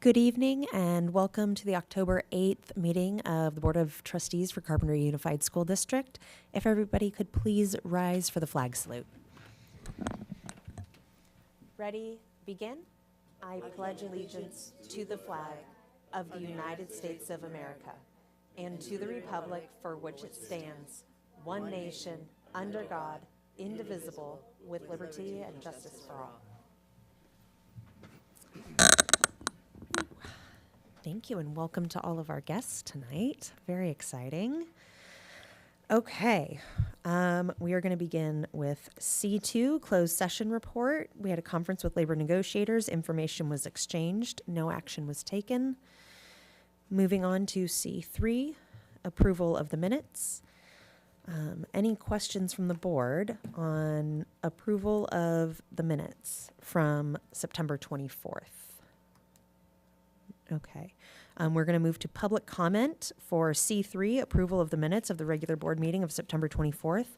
Good evening and welcome to the October 8th meeting of the Board of Trustees for Carpinteria Unified School District. If everybody could please rise for the flag salute. Ready, begin. I pledge allegiance to the flag of the United States of America and to the republic for which it stands, one nation, under God, indivisible, with liberty and justice for all. Thank you, and welcome to all of our guests tonight. Very exciting. Okay, we are going to begin with C2, closed session report. We had a conference with labor negotiators. Information was exchanged. No action was taken. Moving on to C3, approval of the minutes. Any questions from the board on approval of the minutes from September 24th? Okay. We're going to move to public comment for C3, approval of the minutes of the regular board meeting of September 24th.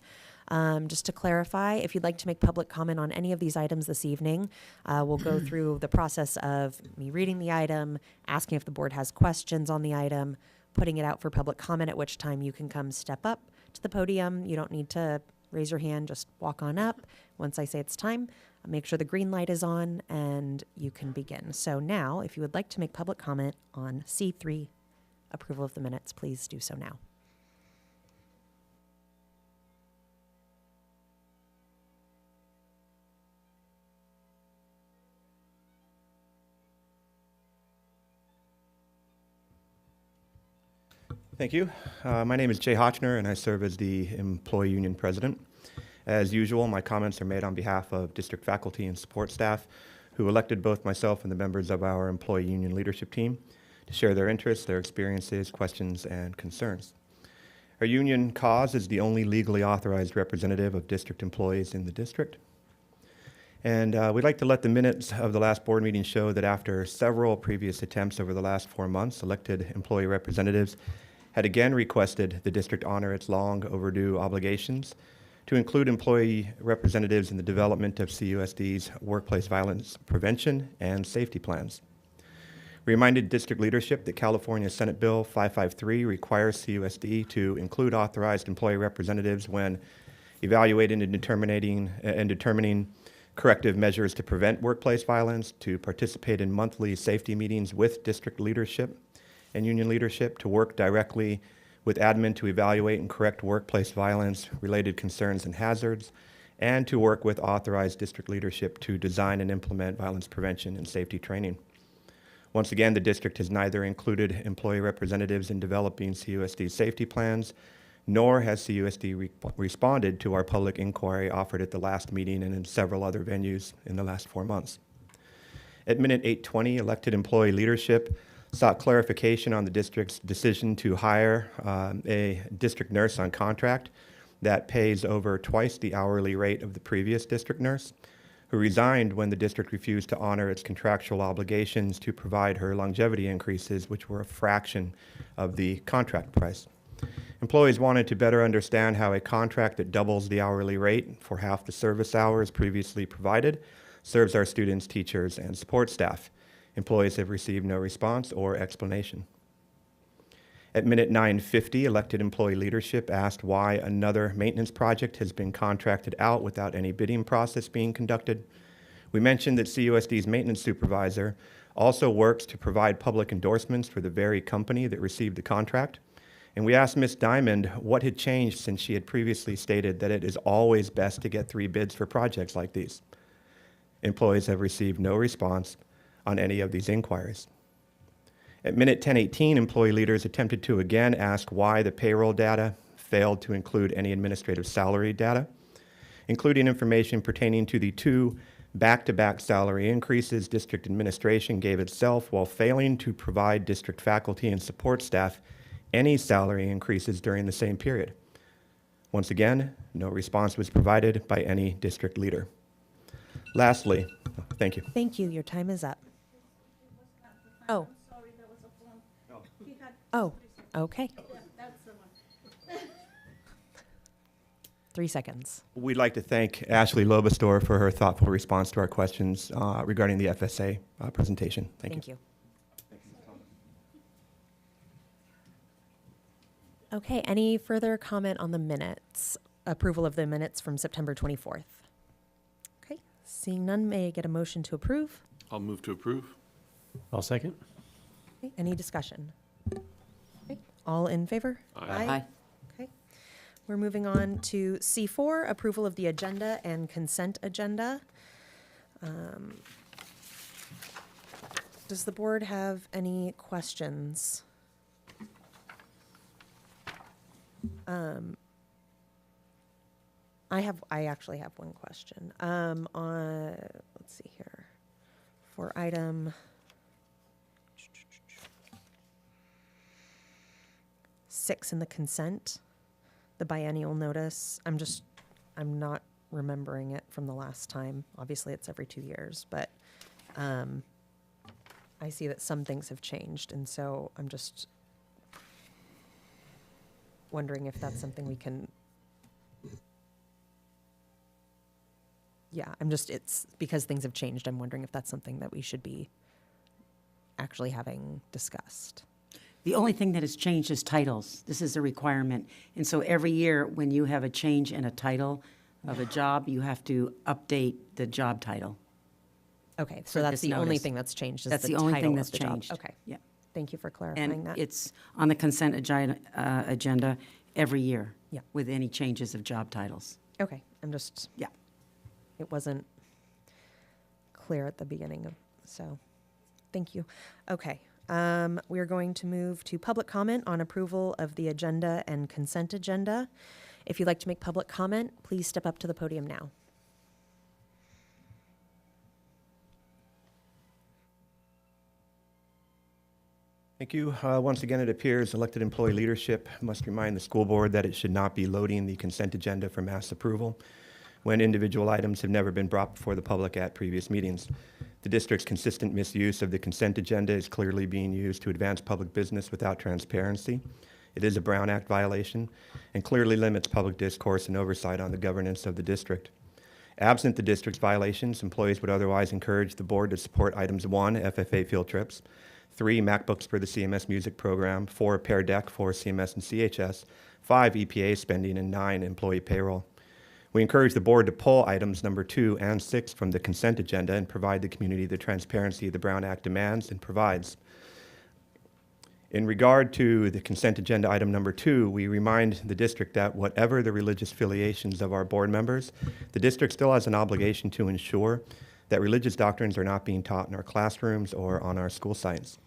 Just to clarify, if you'd like to make public comment on any of these items this evening, we'll go through the process of me reading the item, asking if the board has questions on the item, putting it out for public comment, at which time you can come step up to the podium. You don't need to raise your hand, just walk on up. Once I say it's time, make sure the green light is on and you can begin. So now, if you would like to make public comment on C3, approval of the minutes, please do so now. Thank you. My name is Jay Hotchner, and I serve as the Employee Union President. As usual, my comments are made on behalf of district faculty and support staff who elected both myself and the members of our employee union leadership team to share their interests, their experiences, questions, and concerns. Our union cause is the only legally authorized representative of district employees in the district. And we'd like to let the minutes of the last board meeting show that after several previous attempts over the last 4 months, elected employee representatives had again requested the district honor its long overdue obligations to include employee representatives in the development of CUSD's workplace violence prevention and safety plans. We reminded district leadership that California Senate Bill 553 requires CUSD to include authorized employee representatives when evaluating and determining corrective measures to prevent workplace violence, to participate in monthly safety meetings with district leadership and union leadership, to work directly with admin to evaluate and correct workplace violence-related concerns and hazards, and to work with authorized district leadership to design and implement violence prevention and safety training. Once again, the district has neither included employee representatives in developing CUSD safety plans, nor has CUSD responded to our public inquiry offered at the last meeting and in several other venues in the last 4 months. At minute 8:20, elected employee leadership sought clarification on the district's decision to hire a district nurse on contract that pays over twice the hourly rate of the previous district nurse, who resigned when the district refused to honor its contractual obligations to provide her longevity increases, which were a fraction of the contract price. Employees wanted to better understand how a contract that doubles the hourly rate for half the service hours previously provided serves our students, teachers, and support staff. Employees have received no response or explanation. At minute 9:50, elected employee leadership asked why another maintenance project has been contracted out without any bidding process being conducted. We mentioned that CUSD's maintenance supervisor also works to provide public endorsements for the very company that received the contract. And we asked Ms. Diamond what had changed since she had previously stated that it is always best to get 3 bids for projects like these. Employees have received no response on any of these inquiries. At minute 10:18, employee leaders attempted to again ask why the payroll data failed to include any administrative salary data, including information pertaining to the 2 back-to-back salary increases district administration gave itself while failing to provide district faculty and support staff any salary increases during the same period. Once again, no response was provided by any district leader. Lastly, thank you. Thank you. Your time is up. Oh. Sorry, there was a form. He had. Oh, okay. Yeah, that's the one. 3 seconds. We'd like to thank Ashley Lobastor for her thoughtful response to our questions regarding the FSA presentation. Thank you. Thank you. Okay, any further comment on the minutes? Approval of the minutes from September 24th? Okay, seeing none, may I get a motion to approve? I'll move to approve. I'll second. Okay, any discussion? Okay, all in favor? Aye. Okay. We're moving on to C4, approval of the agenda and consent agenda. Does the board have any questions? I actually have one question. Let's see here. For item 6 in the consent, the biennial notice, I'm not remembering it from the last time. Obviously, it's every 2 years, but I see that some things have changed, and so I'm just wondering if that's something we can. Yeah, it's because things have changed. I'm wondering if that's something that we should be actually having discussed. The only thing that has changed is titles. This is a requirement. And so every year, when you have a change in a title of a job, you have to update the job title. Okay, For so that's this the only notice. thing that's changed is That's the the only title thing of that's the job. changed. Okay, Yeah. thank you for clarifying And that. it's on the consent agenda every year. Yeah. With any changes of job titles. Okay, Yeah. it wasn't clear at the beginning so thank you. Okay, we are going to move to public comment on approval of the agenda and consent agenda. If you'd like to make public comment, please step up to the podium now. Thank you. Once again, it appears elected employee leadership must remind the school board that it should not be loading the consent agenda for mass approval when individual items have never been brought before the public at previous meetings. The district's consistent misuse of the consent agenda is clearly being used to advance public business without transparency. It is a Brown Act violation and clearly limits public discourse and oversight on the governance of the district. Absent the district's violations, employees would otherwise encourage the board to support items 1, FFA field trips, 3, MacBooks for the CMS music program, 4, Pear Deck for CMS and CHS, 5, EPA spending, and 9, employee payroll. We encourage the board to pull items number 2 and 6 from the consent agenda and provide the community the transparency the Brown Act demands and provides. In regard to the consent agenda item number 2, we remind the district that whatever the religious affiliations of our board members, the district still has an obligation to ensure that religious doctrines are not being taught in our classrooms or on our school sites.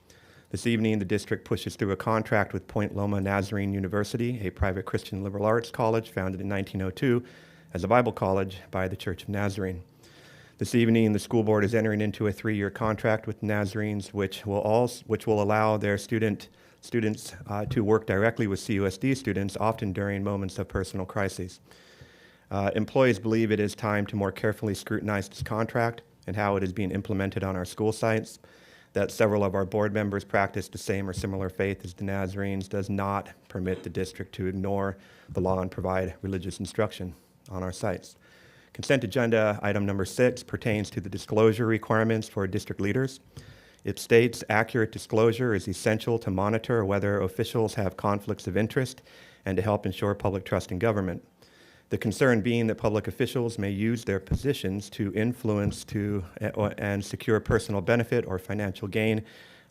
This evening, the district pushes through a contract with Point Loma Nazarene University, a private Christian liberal arts college founded in 1902 as a Bible college by the Church of Nazarene. This evening, the school board is entering into a 3-year contract with Nazarenes, which will allow their students to work directly with CUSD students, often during moments of personal crises. Employees believe it is time to more carefully scrutinize this contract and how it is being implemented on our school sites. That several of our board members practice the same or similar faith as the Nazarenes does not permit the district to ignore the law and provide religious instruction on our sites. Consent agenda item number 6 pertains to the disclosure requirements for district leaders. It states accurate disclosure is essential to monitor whether officials have conflicts of interest and to help ensure public trust in government. The concern being that public officials may use their positions to influence and secure personal benefit or financial gain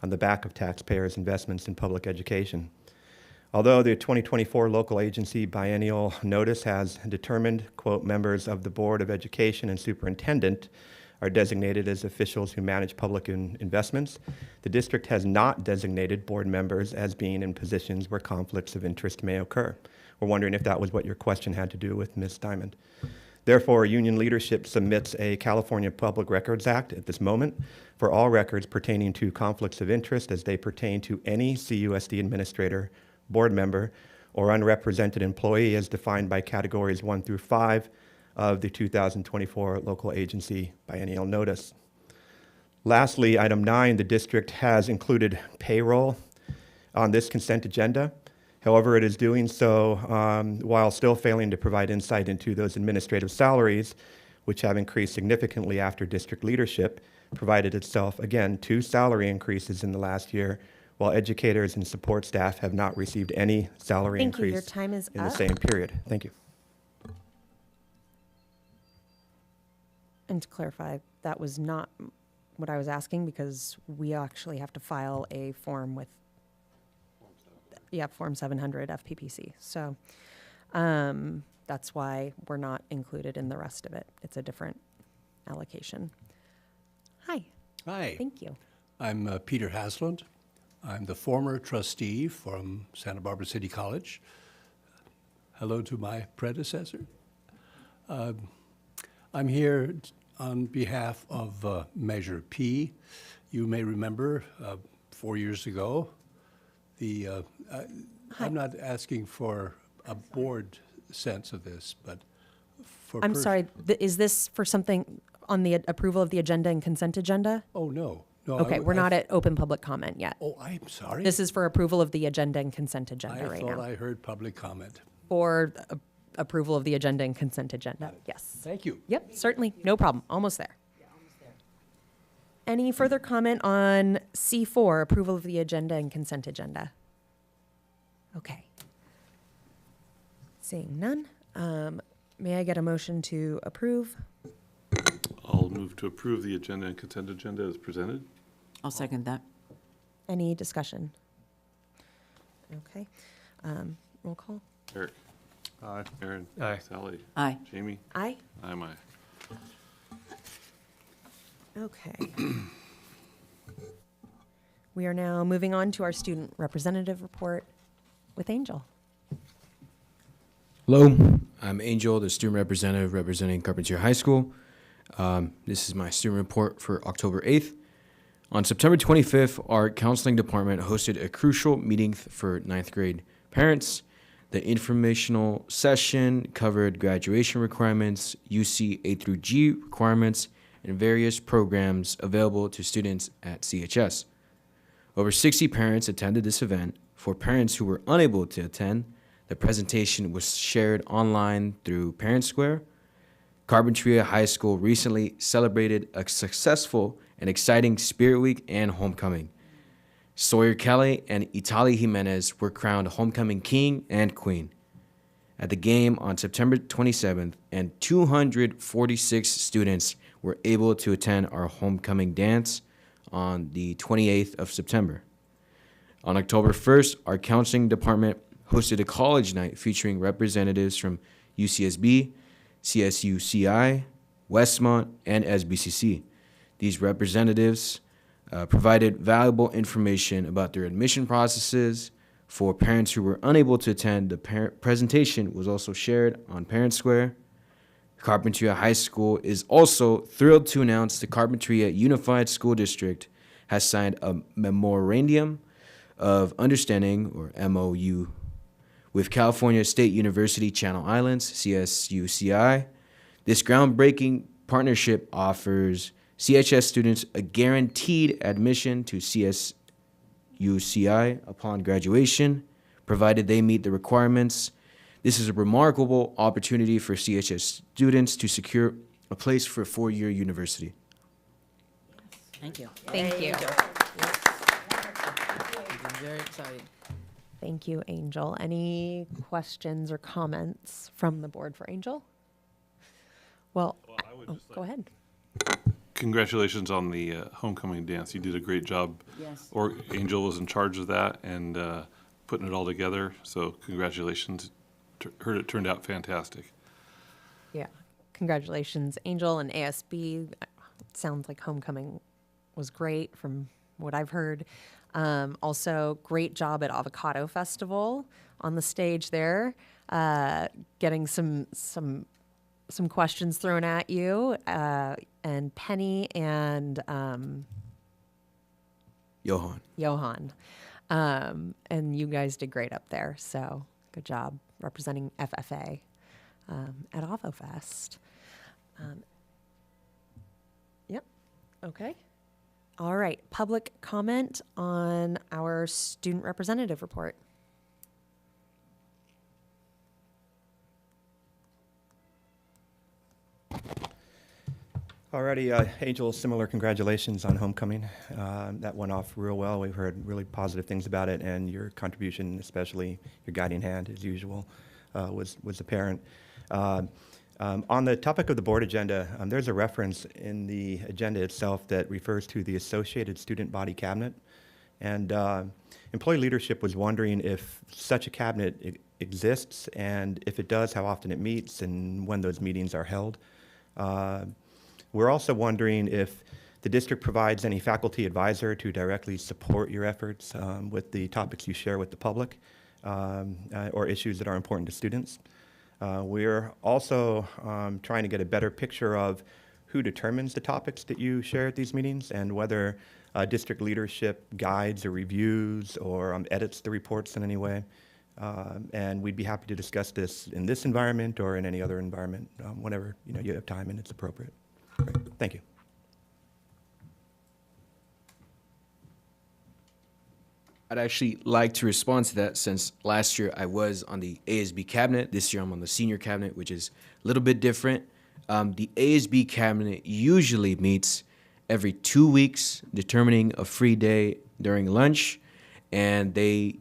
on the back of taxpayers' investments in public education. Although the 2024 local agency biennial notice has determined, quote, members of the Board of Education and superintendent are designated as officials who manage public investments, the district has not designated board members as being in positions where conflicts of interest may occur. We're wondering if that was what your question had to do with Ms. Diamond. Therefore, union leadership submits a California Public Records Act at this moment for all records pertaining to conflicts of interest as they pertain to any CUSD administrator, board member, or unrepresented employee as defined by categories 1 through 5 of the 2024 local agency biennial notice. Lastly, item 9, the district has included payroll on this consent agenda. However, it is doing so while still failing to provide insight into those administrative salaries, which have increased significantly after district leadership provided itself, again, 2 salary increases in the last year, while educators and support staff have not received any salary Thank you. Your increase time is in the up. same period. Thank you. And to clarify, that was not what I was asking because we actually have to file a form with, Form 700 FPPC. So that's why we're not included in the rest of it. It's a different allocation. Hi, Hi, thank you. I'm Peter Hasland. I'm the former trustee from Santa Barbara City College. Hello to my predecessor. I'm here on behalf of Measure P. You may remember 4 years ago, I'm not asking for a board sense of this, but for I'm sorry, is this for something on the approval of the agenda and consent agenda? Oh, no. No, Okay, we're not at open public comment yet. Oh, I'm sorry. This is for approval of the agenda and consent agenda I right thought now. I heard public comment. For approval of the agenda and consent agenda, yes. Thank you. Yep, certainly, no problem, almost there. Any further comment on C4, approval of the agenda and consent agenda? Okay. Seeing none, may I get a motion to approve? I'll move to approve the agenda and consent agenda as presented. I'll second that. Any discussion? Okay, roll call. Eric? Aye. Aaron? Aye. Sally? Aye. Jamie? Aye. I'm aye. Okay. We are now moving on to our student representative report with Angel. Hello, I'm Angel, the student representative representing Carpinteria High School. This is my student report for October 8th. On September 25th, our counseling department hosted a crucial meeting for 9th grade parents. The informational session covered graduation requirements, UC A through G requirements, and various programs available to students at CHS. Over 60 parents attended this event. For parents who were unable to attend, the presentation was shared online through Parent Square. Carpinteria High School recently celebrated a successful and exciting Spirit Week and homecoming. Sawyer Kelly and Itali Jimenez were crowned homecoming king and queen. At the game on September 27th, and 246 students were able to attend our homecoming dance on the 28th of September. On October 1st, our counseling department hosted a college night featuring representatives from UCSB, CSUCI, Westmont, and SBCC. These representatives provided valuable information about their admission processes. For parents who were unable to attend, the presentation was also shared on Parent Square. Carpinteria High School is also thrilled to announce the Carpinteria Unified School District has signed a Memorandum of Understanding, or MOU, with California State University Channel Islands, CSUCI. This groundbreaking partnership offers CHS students a guaranteed admission to CSUCI upon graduation, provided they meet the requirements. This is a remarkable opportunity for CHS students to secure a place for a four-year university. Thank you. Thank you. Very exciting. Thank you, Angel. Any questions or comments from the board for Angel? Well, I would just go ahead. Congratulations on the homecoming dance. You did a great job. Yes. Or Angel was in charge of that and putting it all together. So congratulations. Heard it turned out fantastic. Yeah, congratulations, Angel and ASB. Sounds like homecoming was great from what I've heard. Also, great job at Avocado Festival on the stage there, getting some questions thrown at you, and Penny and Johan. And you guys did great up there, so good job representing FFA at AvoFest. Yep, okay. All right, public comment on our student representative report. Alrighty, Angel, similar congratulations on homecoming. That went off real well. We've heard really positive things about it, and your contribution, especially your guiding hand, as usual, was apparent. On the topic of the board agenda, there's a reference in the agenda itself that refers to the Associated Student Body Cabinet, and employee leadership was wondering if such a cabinet exists, and if it does, how often it meets, and when those meetings are held. We're also wondering if the district provides any faculty advisor to directly support your efforts with the topics you share with the public or issues that are important to students. We're also trying to get a better picture of who determines the topics that you share at these meetings and whether district leadership guides or reviews or edits the reports in any way. And we'd be happy to discuss this in this environment or in any other environment whenever you have time and it's appropriate. Great. Thank you. I'd actually like to respond to that since last year I was on the ASB cabinet. This year I'm on the senior cabinet, which is a little bit different. The ASB cabinet usually meets every 2 weeks, determining a free day during lunch, and they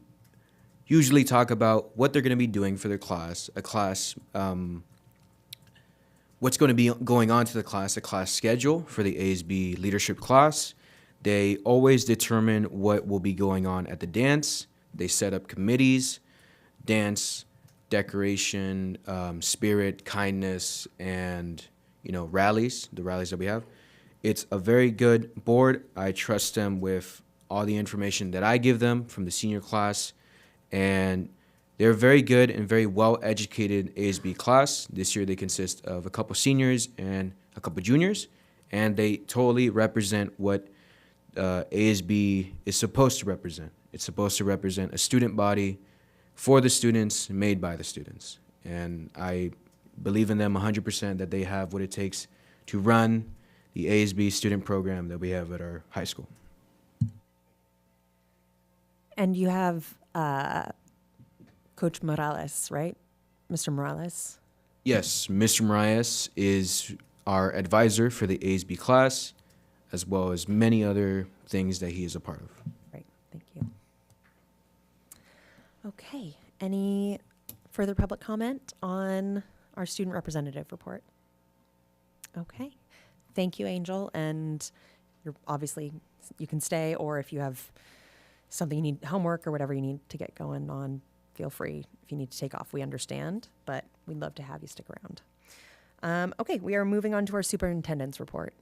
usually talk about what they're going to be doing for their class, what's going to be going on to the class, a class schedule for the ASB leadership class. They always determine what will be going on at the dance. They set up committees, dance, decoration, spirit, kindness, and rallies, the rallies that we have. It's a very good board. I trust them with all the information that I give them from the senior class, and they're very good and very well-educated ASB class. This year they consist of a couple seniors and a couple juniors, and they totally represent what ASB is supposed to represent. It's supposed to represent a student body for the students, made by the students. And I believe in them 100% that they have what it takes to run the ASB student program that we have at our high school. And you have Coach Morales, right? Mr. Morales? Yes, Mr. Marias is our advisor for the ASB class, as well as many other things that he is a part of. Great, thank you. Okay, any further public comment on our student representative report? Okay, thank you, Angel, and you're obviously, you can stay, or if you have something you need, homework or whatever you need to get going on, feel free. If you need to take off, we understand, but we'd love to have you stick around. Okay, we are moving on to our superintendent's report.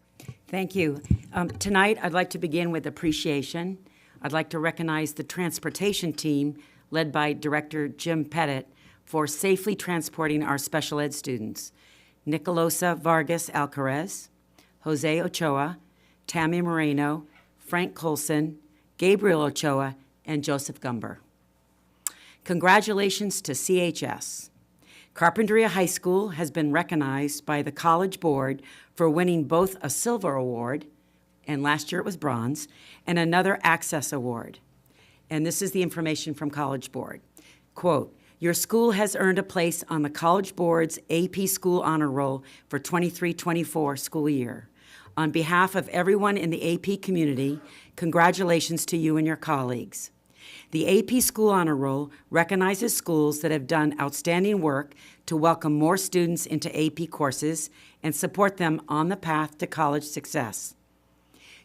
Thank you. Tonight, I'd like to begin with appreciation. I'd like to recognize the transportation team led by Director Jim Pettit for safely transporting our special ed students. Nicolosa Vargas Alcarez, Jose Ochoa, Tammy Moreno, Frank Colson, Gabriel Ochoa, and Joseph Gumber. Congratulations to CHS. Carpinteria High School has been recognized by the College Board for winning both a silver award, and last year it was bronze, and another Access Award. And this is the information from College Board. Quote, your school has earned a place on the College Board's AP School Honor Roll for 23-24 school year. On behalf of everyone in the AP community, congratulations to you and your colleagues. The AP School Honor Roll recognizes schools that have done outstanding work to welcome more students into AP courses and support them on the path to college success.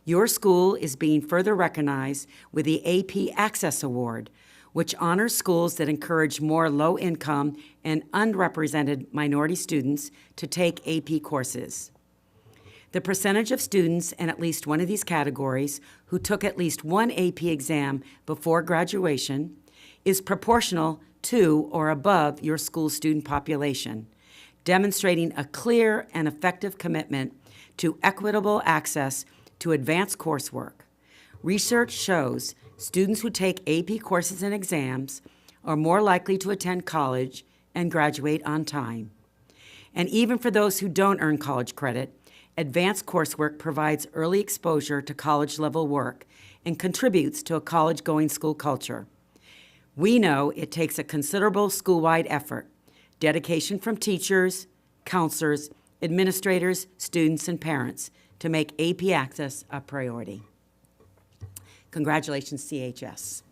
Your school is being further recognized with the AP Access Award, which honors schools that encourage more low-income and unrepresented minority students to take AP courses. The percentage of students in at least one of these categories who took at least one AP exam before graduation is proportional to or above your school student population, demonstrating a clear and effective commitment to equitable access to advanced coursework. Research shows students who take AP courses and exams are more likely to attend college and graduate on time. And even for those who don't earn college credit, advanced coursework provides early exposure to college-level work and contributes to a college-going school culture. We know it takes a considerable school-wide effort, dedication from teachers, counselors, administrators, students, and parents to make AP access a priority. Congratulations, CHS.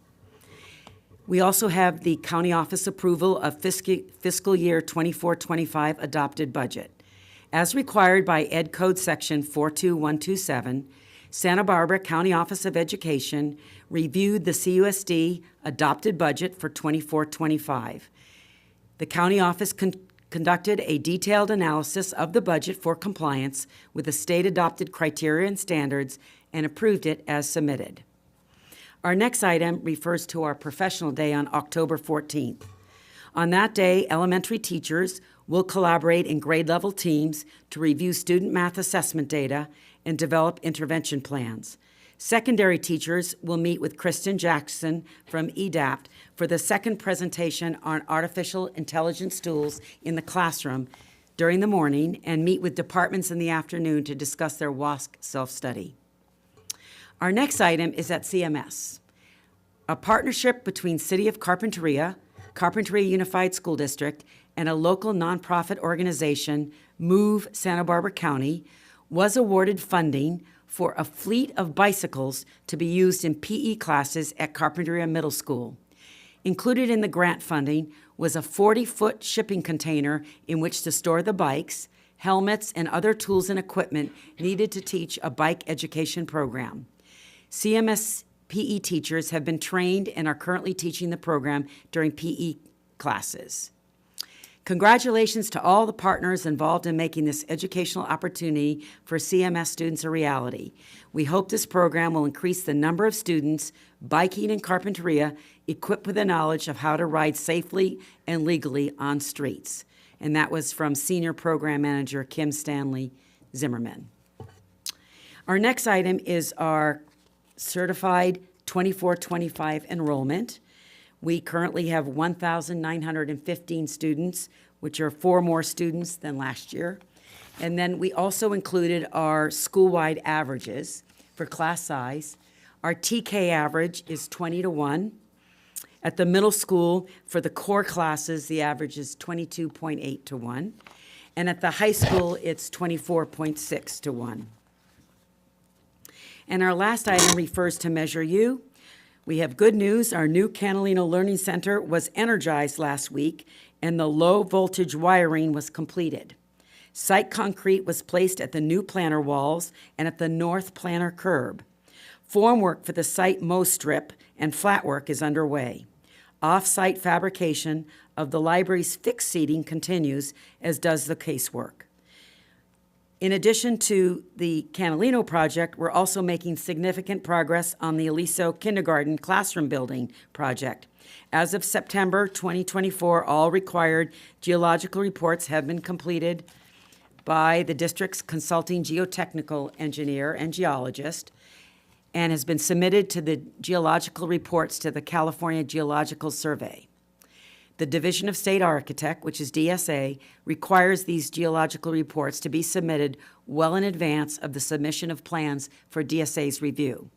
We also have the county office approval of fiscal year 24-25 adopted budget. As required by Ed Code Section 42127, Santa Barbara County Office of Education reviewed the CUSD adopted budget for 24-25. The county office conducted a detailed analysis of the budget for compliance with the state-adopted criteria and standards and approved it as submitted. Our next item refers to our professional day on October 14th. On that day, elementary teachers will collaborate in grade-level teams to review student math assessment data and develop intervention plans. Secondary teachers will meet with Kristen Jackson from EDAPT for the second presentation on artificial intelligence tools in the classroom during the morning and meet with departments in the afternoon to discuss their WASC self-study. Our next item is at CMS. A partnership between City of Carpinteria, Carpinteria Unified School District, and a local nonprofit organization, Move Santa Barbara County, was awarded funding for a fleet of bicycles to be used in PE classes at Carpinteria Middle School. Included in the grant funding was a 40-foot shipping container in which to store the bikes, helmets, and other tools and equipment needed to teach a bike education program. CMS PE teachers have been trained and are currently teaching the program during PE classes. Congratulations to all the partners involved in making this educational opportunity for CMS students a reality. We hope this program will increase the number of students biking in Carpinteria equipped with the knowledge of how to ride safely and legally on streets. And that was from Senior Program Manager Kim Stanley Zimmerman. Our next item is our certified 24-25 enrollment. We currently have 1,915 students, which are 4 more students than last year. And then we also included our school-wide averages for class size. Our TK average is 20-1. At the middle school, for the core classes, the average is 22.8-1. And at the high school, it's 24.6-1. And our last item refers to Measure U. We have good news. Our new Catalina Learning Center was energized last week, and the low-voltage wiring was completed. Site concrete was placed at the new planter walls and at the north planter curb. Formwork for the site mow strip and flat work is underway. Off-site fabrication of the library's fixed seating continues, as does the casework. In addition to the Catalino project, we're also making significant progress on the Aliso Kindergarten classroom building project. As of September 2024, all required geological reports have been completed by the district's consulting geotechnical engineer and geologist, and has been submitted to the geological reports to the California Geological Survey. The Division of State Architect, which is DSA, requires these geological reports to be submitted well in advance of the submission of plans for DSA's review.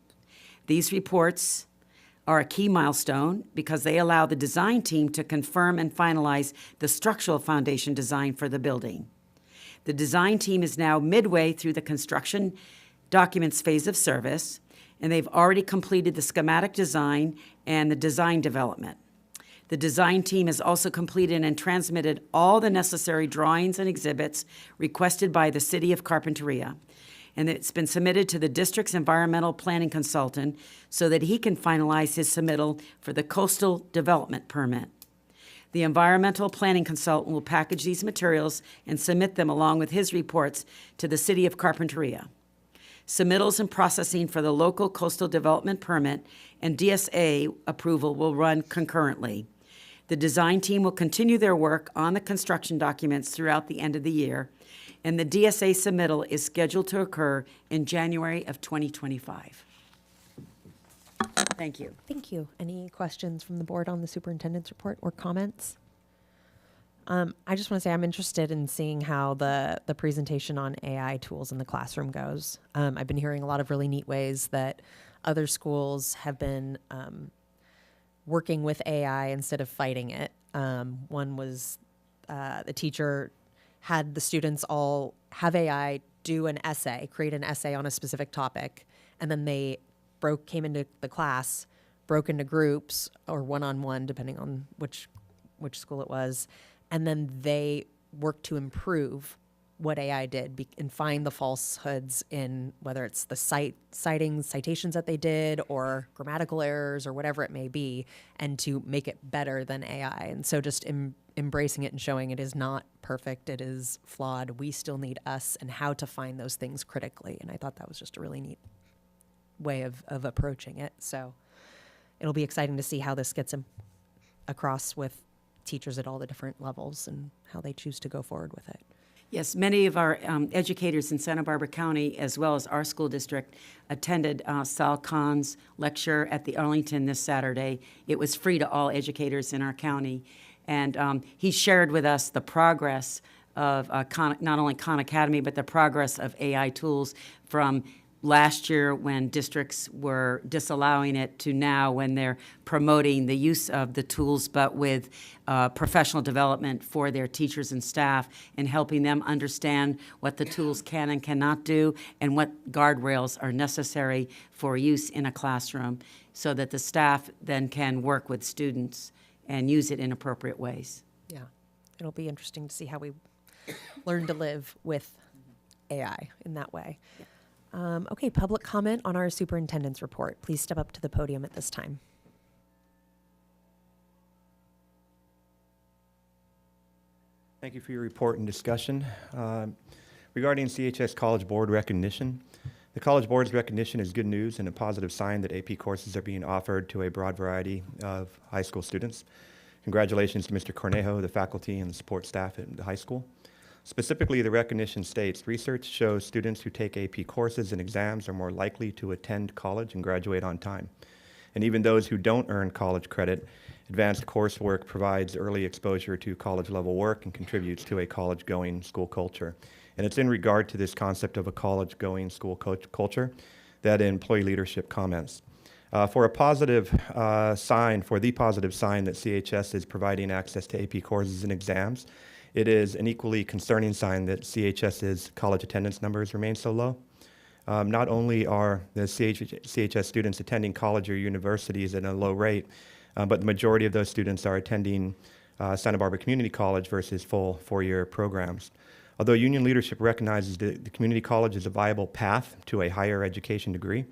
These reports are a key milestone because they allow the design team to confirm and finalize the structural foundation design for the building. The design team is now midway through the construction documents phase of service, and they've already completed the schematic design and the design development. The design team has also completed and transmitted all the necessary drawings and exhibits requested by the City of Carpinteria, and it's been submitted to the district's environmental planning consultant so that he can finalize his submittal for the coastal development permit. The environmental planning consultant will package these materials and submit them along with his reports to the City of Carpinteria. Submittals and processing for the local coastal development permit and DSA approval will run concurrently. The design team will continue their work on the construction documents throughout the end of the year, and the DSA submittal is scheduled to occur in January of 2025. Thank you. Thank you. Any questions from the board on the superintendent's report or comments? I just want to say I'm interested in seeing how the presentation on AI tools in the classroom goes. I've been hearing a lot of really neat ways that other schools have been working with AI instead of fighting it. One was the teacher had the students all have AI do an essay, create an essay on a specific topic, and then they came into the class, broke into groups or one-on-one, depending on which school it was, and then they worked to improve what AI did and find the falsehoods in whether it's the citations that they did or grammatical errors or whatever it may be, and to make it better than AI. And so just embracing it and showing it is not perfect, it is flawed. We still need us and how to find those things critically. And I thought that was just a really neat way of approaching it. So it'll be exciting to see how this gets across with teachers at all the different levels and how they choose to go forward with it. Yes, many of our educators in Santa Barbara County, as well as our school district, attended Sal Khan's lecture at the Arlington this Saturday. It was free to all educators in our county. And he shared with us the progress of not only Khan Academy, but the progress of AI tools from last year when districts were disallowing it to now when they're promoting the use of the tools, but with professional development for their teachers and staff and helping them understand what the tools can and cannot do and what guardrails are necessary for use in a classroom so that the staff then can work with students and use it in appropriate ways. Yeah, it'll be interesting to see how we learn to live with AI in that way. Okay, public comment on our superintendent's report. Please step up to the podium at this time. Thank you for your report and discussion. Regarding CHS College Board recognition, the College Board's recognition is good news and a positive sign that AP courses are being offered to a broad variety of high school students. Congratulations to Mr. Cornejo, the faculty, and the support staff at the high school. Specifically, the recognition states, research shows students who take AP courses and exams are more likely to attend college and graduate on time. And even those who don't earn college credit, advanced coursework provides early exposure to college-level work and contributes to a college-going school culture. And it's in regard to this concept of a college-going school culture that employee leadership comments. For the positive sign that CHS is providing access to AP courses and exams, it is an equally concerning sign that CHS's college attendance numbers remain so low. Not only are the CHS students attending college or universities at a low rate, but the majority of those students are attending Santa Barbara Community College versus full four-year programs. Although union leadership recognizes that the community college is a viable path to a higher education degree,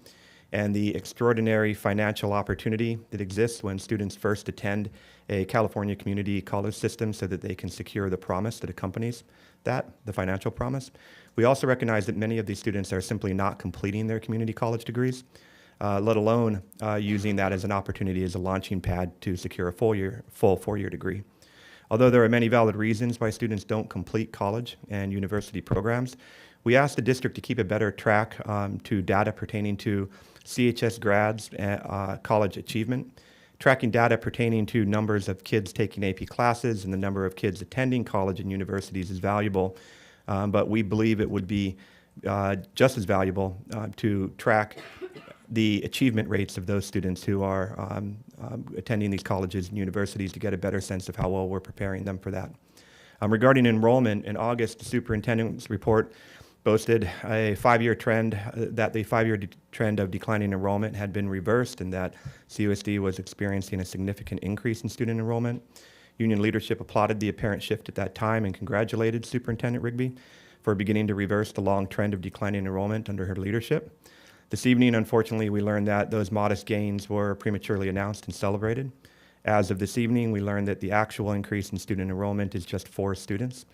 and the extraordinary financial opportunity that exists when students first attend a California community college system so that they can secure the promise that accompanies that, the financial promise. We also recognize that many of these students are simply not completing their community college degrees, let alone using that as an opportunity as a launching pad to secure a full four-year degree. Although there are many valid reasons why students don't complete college and university programs, we asked the district to keep a better track to data pertaining to CHS grads' college achievement. Tracking data pertaining to numbers of kids taking AP classes and the number of kids attending college and universities is valuable, but we believe it would be just as valuable to track the achievement rates of those students who are attending these colleges and universities to get a better sense of how well we're preparing them for that. Regarding enrollment, in August, the superintendent's report boasted a five-year trend, that the five-year trend of declining enrollment had been reversed and that CUSD was experiencing a significant increase in student enrollment. Union leadership applauded the apparent shift at that time and congratulated Superintendent Rigby for beginning to reverse the long trend of declining enrollment under her leadership. This evening, unfortunately, we learned that those modest gains were prematurely announced and celebrated. As of this evening, we learned that the actual increase in student enrollment is just 4 students.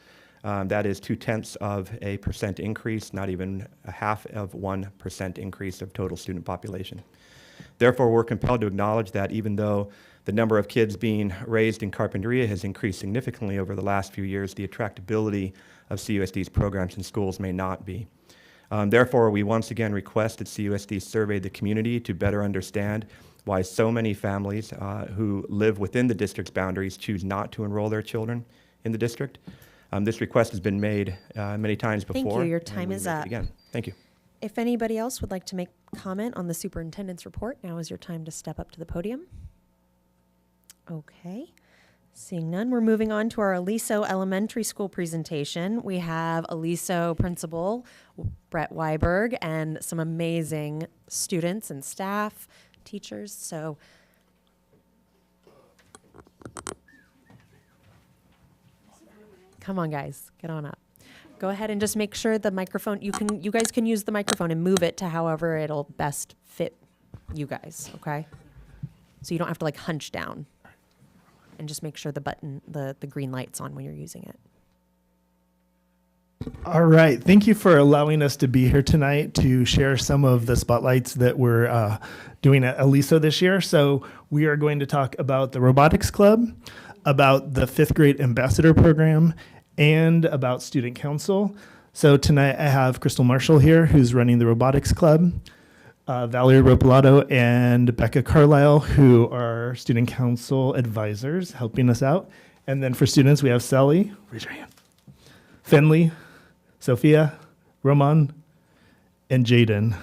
That is 0.2% increase, not even a 0.5% increase of total student population. Therefore, we're compelled to acknowledge that even though the number of kids being raised in Carpinteria has increased significantly over the last few years, the attractability of CUSD's programs in schools may not be. Therefore, we once again request that CUSD survey the community to better understand why so many families who live within the district's boundaries choose not to enroll their children in the district. This request has been made many times before. Thank you. Your and time we is make it up. Again, thank you. If anybody else would like to make comment on the superintendent's report, now is your time to step up to the podium. Okay. Seeing none, we're moving on to our Aliso Elementary School presentation. We have Aliso Principal Brett Weiberg and some amazing students and staff, teachers. So come on, guys, get on up. Go ahead and just make sure the microphone, you guys can use the microphone and move it to however it'll best fit you guys, okay? So you don't have to like hunch down. And just make sure the button, the green light's on when you're using it. All right. Thank you for allowing us to be here tonight to share some of the spotlights that we're doing at Aliso this year. So we are going to talk about the Robotics Club, about the 5th grade ambassador program, and about student council. So tonight I have Crystal Marshall here, who's running the Robotics Club, Valerie Ropolato and Becca Carlisle, who are student council advisors helping us out. And then for students, we have Sally, raise your hand, Finley, Sophia, Roman, and Jaden.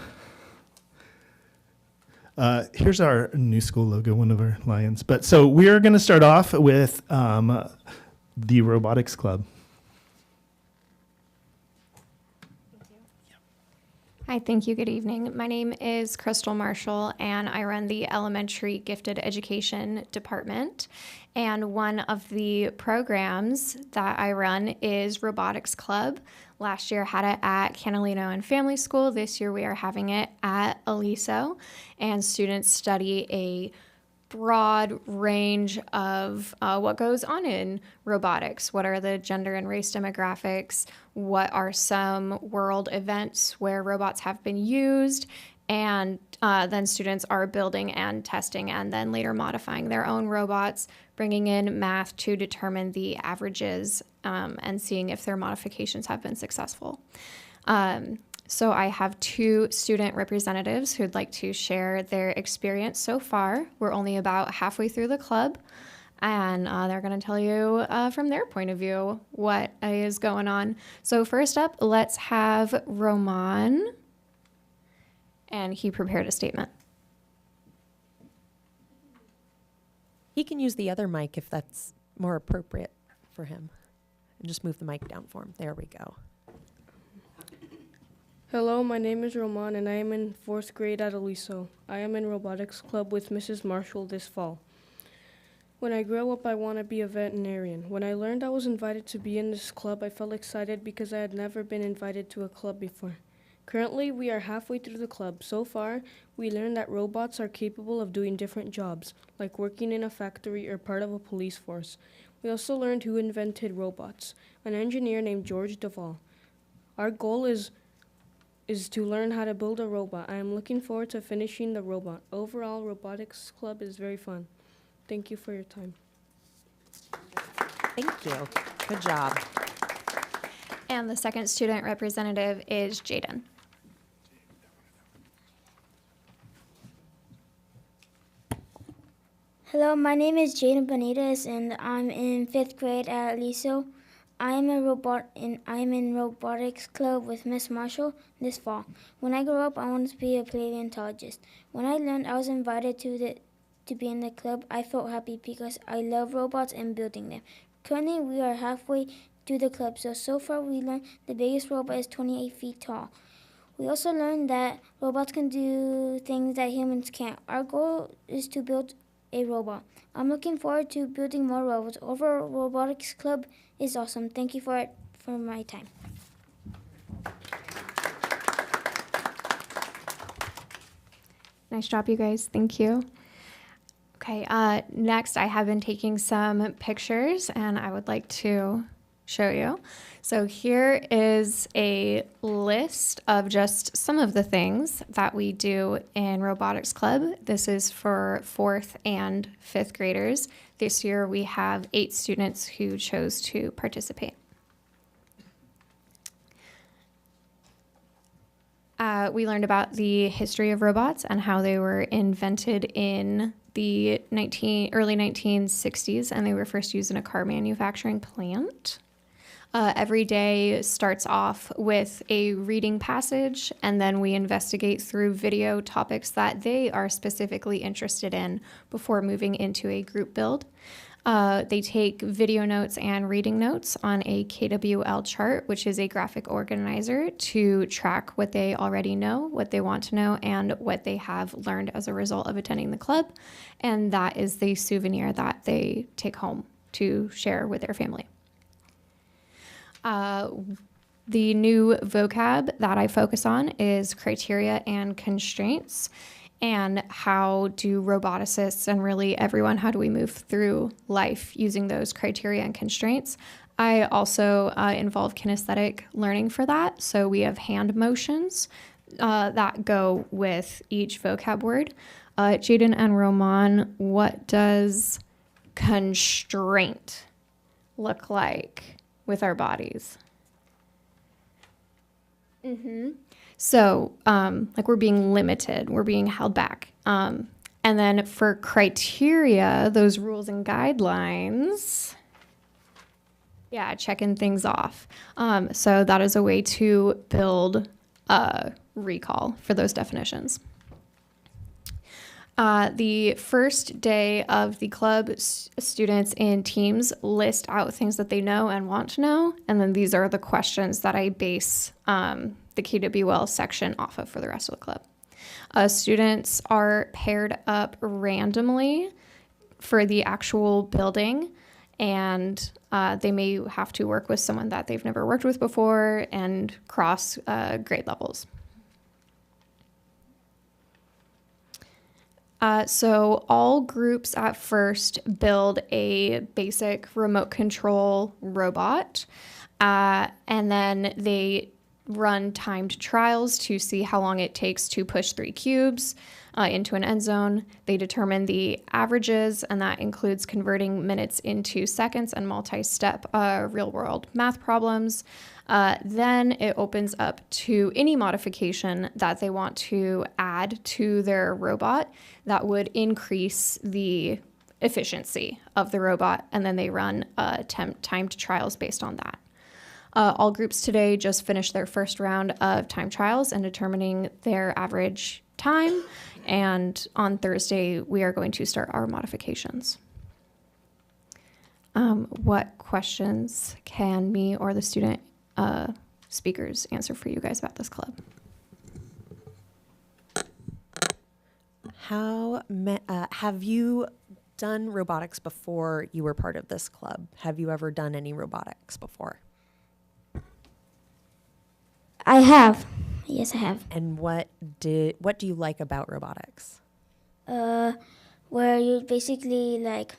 Here's our new school logo, one of our lions. But so we're going to start off with the Robotics Club. Hi, thank you. Good evening. My name is Crystal Marshall, and I run the Elementary Gifted Education Department. And one of the programs that I run is Robotics Club. Last year had it at Canalino and Family School. This year we are having it at Aliso, and students study a broad range of what goes on in robotics. What are the gender and race demographics? What are some world events where robots have been used? And then students are building and testing and then later modifying their own robots, bringing in math to determine the averages and seeing if their modifications have been successful. So I have 2 student representatives who'd like to share their experience so far. We're only about halfway through the club, and they're going to tell you from their point of view what is going on. So first up, let's have Roman, and he prepared a statement. He can use the other mic if that's more appropriate for him. And just move the mic down for him. There we go. Hello, my name is Roman, and I am in 4th grade at Aliso. I am in Robotics Club with Mrs. Marshall this fall. When I grow up, I want to be a veterinarian. When I learned I was invited to be in this club, I felt excited because I had never been invited to a club before. Currently, we are halfway through the club. So far, we learned that robots are capable of doing different jobs, like working in a factory or part of a police force. We also learned who invented robots, an engineer named George Duvall. Our goal is to learn how to build a robot. I am looking forward to finishing the robot. Overall, Robotics Club is very fun. Thank you for your time. Thank you. Good job. And the second student representative is Jaden. Hello, my name is Jaden Benitez, and I'm in 5th grade at Aliso. I am in Robotics Club with Miss Marshall this fall. When I grow up, I want to be a paleontologist. When I learned I was invited to be in the club, I felt happy because I love robots and building them. Currently, we are halfway through the club, so far we learned the biggest robot is 28 feet tall. We also learned that robots can do things that humans can't. Our goal is to build a robot. I'm looking forward to building more robots. Overall, Robotics Club is awesome. Thank you for my time. Nice job, you guys. Thank you. Okay, next I have been taking some pictures and I would like to show you. So here is a list of just some of the things that we do in Robotics Club. This is for 4th and 5th graders. This year we have 8 students who chose to participate. We learned about the history of robots and how they were invented in the early 1960s, and they were first used in a car manufacturing plant. Every day starts off with a reading passage, and then we investigate through video topics that they are specifically interested in before moving into a group build. They take video notes and reading notes on a KWL chart, which is a graphic organizer to track what they already know, what they want to know, and what they have learned as a result of attending the club. And that is the souvenir that they take home to share with their family. The new vocab that I focus on is criteria and constraints. And how do roboticists and really everyone, how do we move through life using those criteria and constraints? I also involve kinesthetic learning for that. So we have hand motions that go with each vocab word. Jaden and Roman, what does constraint look like with our bodies? So, like we're being limited, we're being held back. And then for criteria, those rules and guidelines, checking things off. So that is a way to build recall for those definitions. The first day of the club, students in teams list out things that they know and want to know. And then these are the questions that I base the KWL section off of for the rest of the club. Students are paired up randomly for the actual building, and they may have to work with someone that they've never worked with before and cross grade levels. So all groups at first build a basic remote control robot, and then they run timed trials to see how long it takes to push 3 cubes into an end zone. They determine the averages, and that includes converting minutes into seconds and multi-step real-world math problems. Then it opens up to any modification that they want to add to their robot that would increase the efficiency of the robot, and then they run timed trials based on that. All groups today just finished their first round of time trials and determining their average time, and on Thursday we are going to start our modifications. What questions can me or the student speakers answer for you guys about this club? Have you done robotics before you were part of this club? Have you ever done any robotics before? I have. Yes, I have. And what do you like about robotics? Where you basically like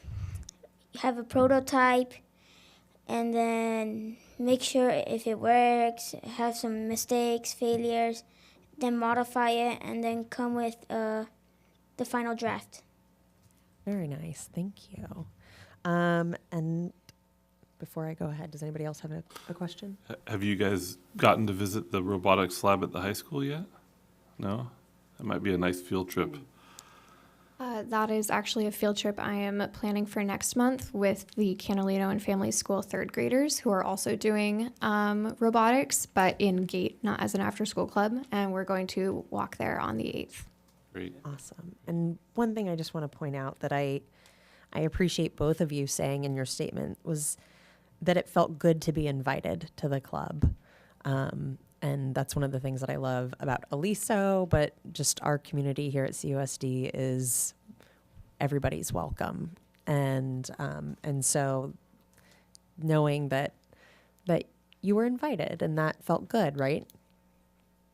have a prototype and then make sure if it works, have some mistakes, failures, then modify it, and then come with the final draft. Very nice. Thank you. And before I go ahead, does anybody else have a question? Have you guys gotten to visit the robotics lab at the high school yet? No? That might be a nice field trip. That is actually a field trip I am planning for next month with the Canalino and Family School 3rd graders who are also doing robotics, but in GATE, not as an after-school club, and we're going to walk there on the 8th. Great. Awesome. And one thing I just want to point out that I appreciate both of you saying in your statement was that it felt good to be invited to the club. And that's one of the things that I love about Aliso, but just our community here at CUSD is everybody's welcome. And so knowing that you were invited and that felt good, right?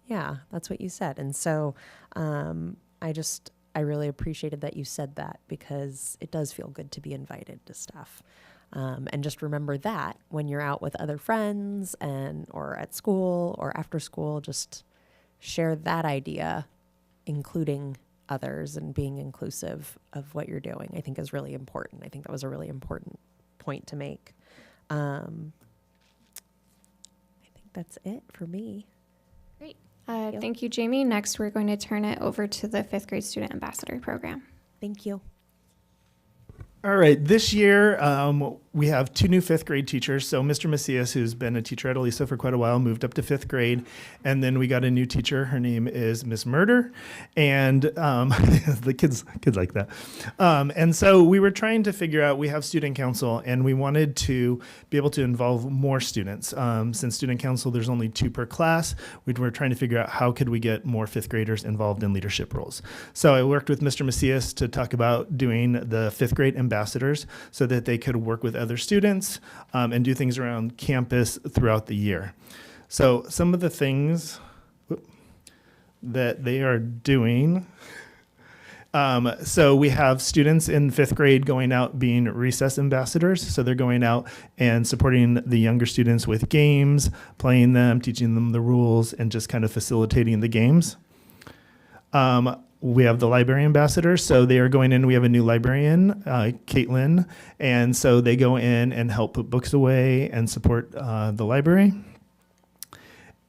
Yeah, that's what you said. And so I really appreciated that you said that because it does feel good to be invited to stuff. And just remember that when you're out with other friends or at school or after school, just share that idea, including others and being inclusive of what you're doing, I think is really important. I think that was a really important point to make. I think that's it for me. Great. Thank you, Jamie. Next, we're going to turn it over to the 5th grade Student Ambassador Program. Thank you. All right, this year we have 2 new 5th grade teachers. So Mr. Macias, who's been a teacher at Aliso for quite a while, moved up to 5th grade. And then we got a new teacher. Her name is Miss Murder. And the kids like that. And so we were trying to figure out, we have student council, and we wanted to be able to involve more students. Since student council, there's only 2 per class, we were trying to figure out how could we get more 5th graders involved in leadership roles. So I worked with Mr. Macias to talk about doing the 5th grade ambassadors so that they could work with other students and do things around campus throughout the year. So some of the things that they are doing. So we have students in 5th grade going out being recess ambassadors. So they're going out and supporting the younger students with games, playing them, teaching them the rules, and just kind of facilitating the games. We have the library ambassadors, so they are going in. We have a new librarian, Caitlin, and so they go in and help put books away and support the library.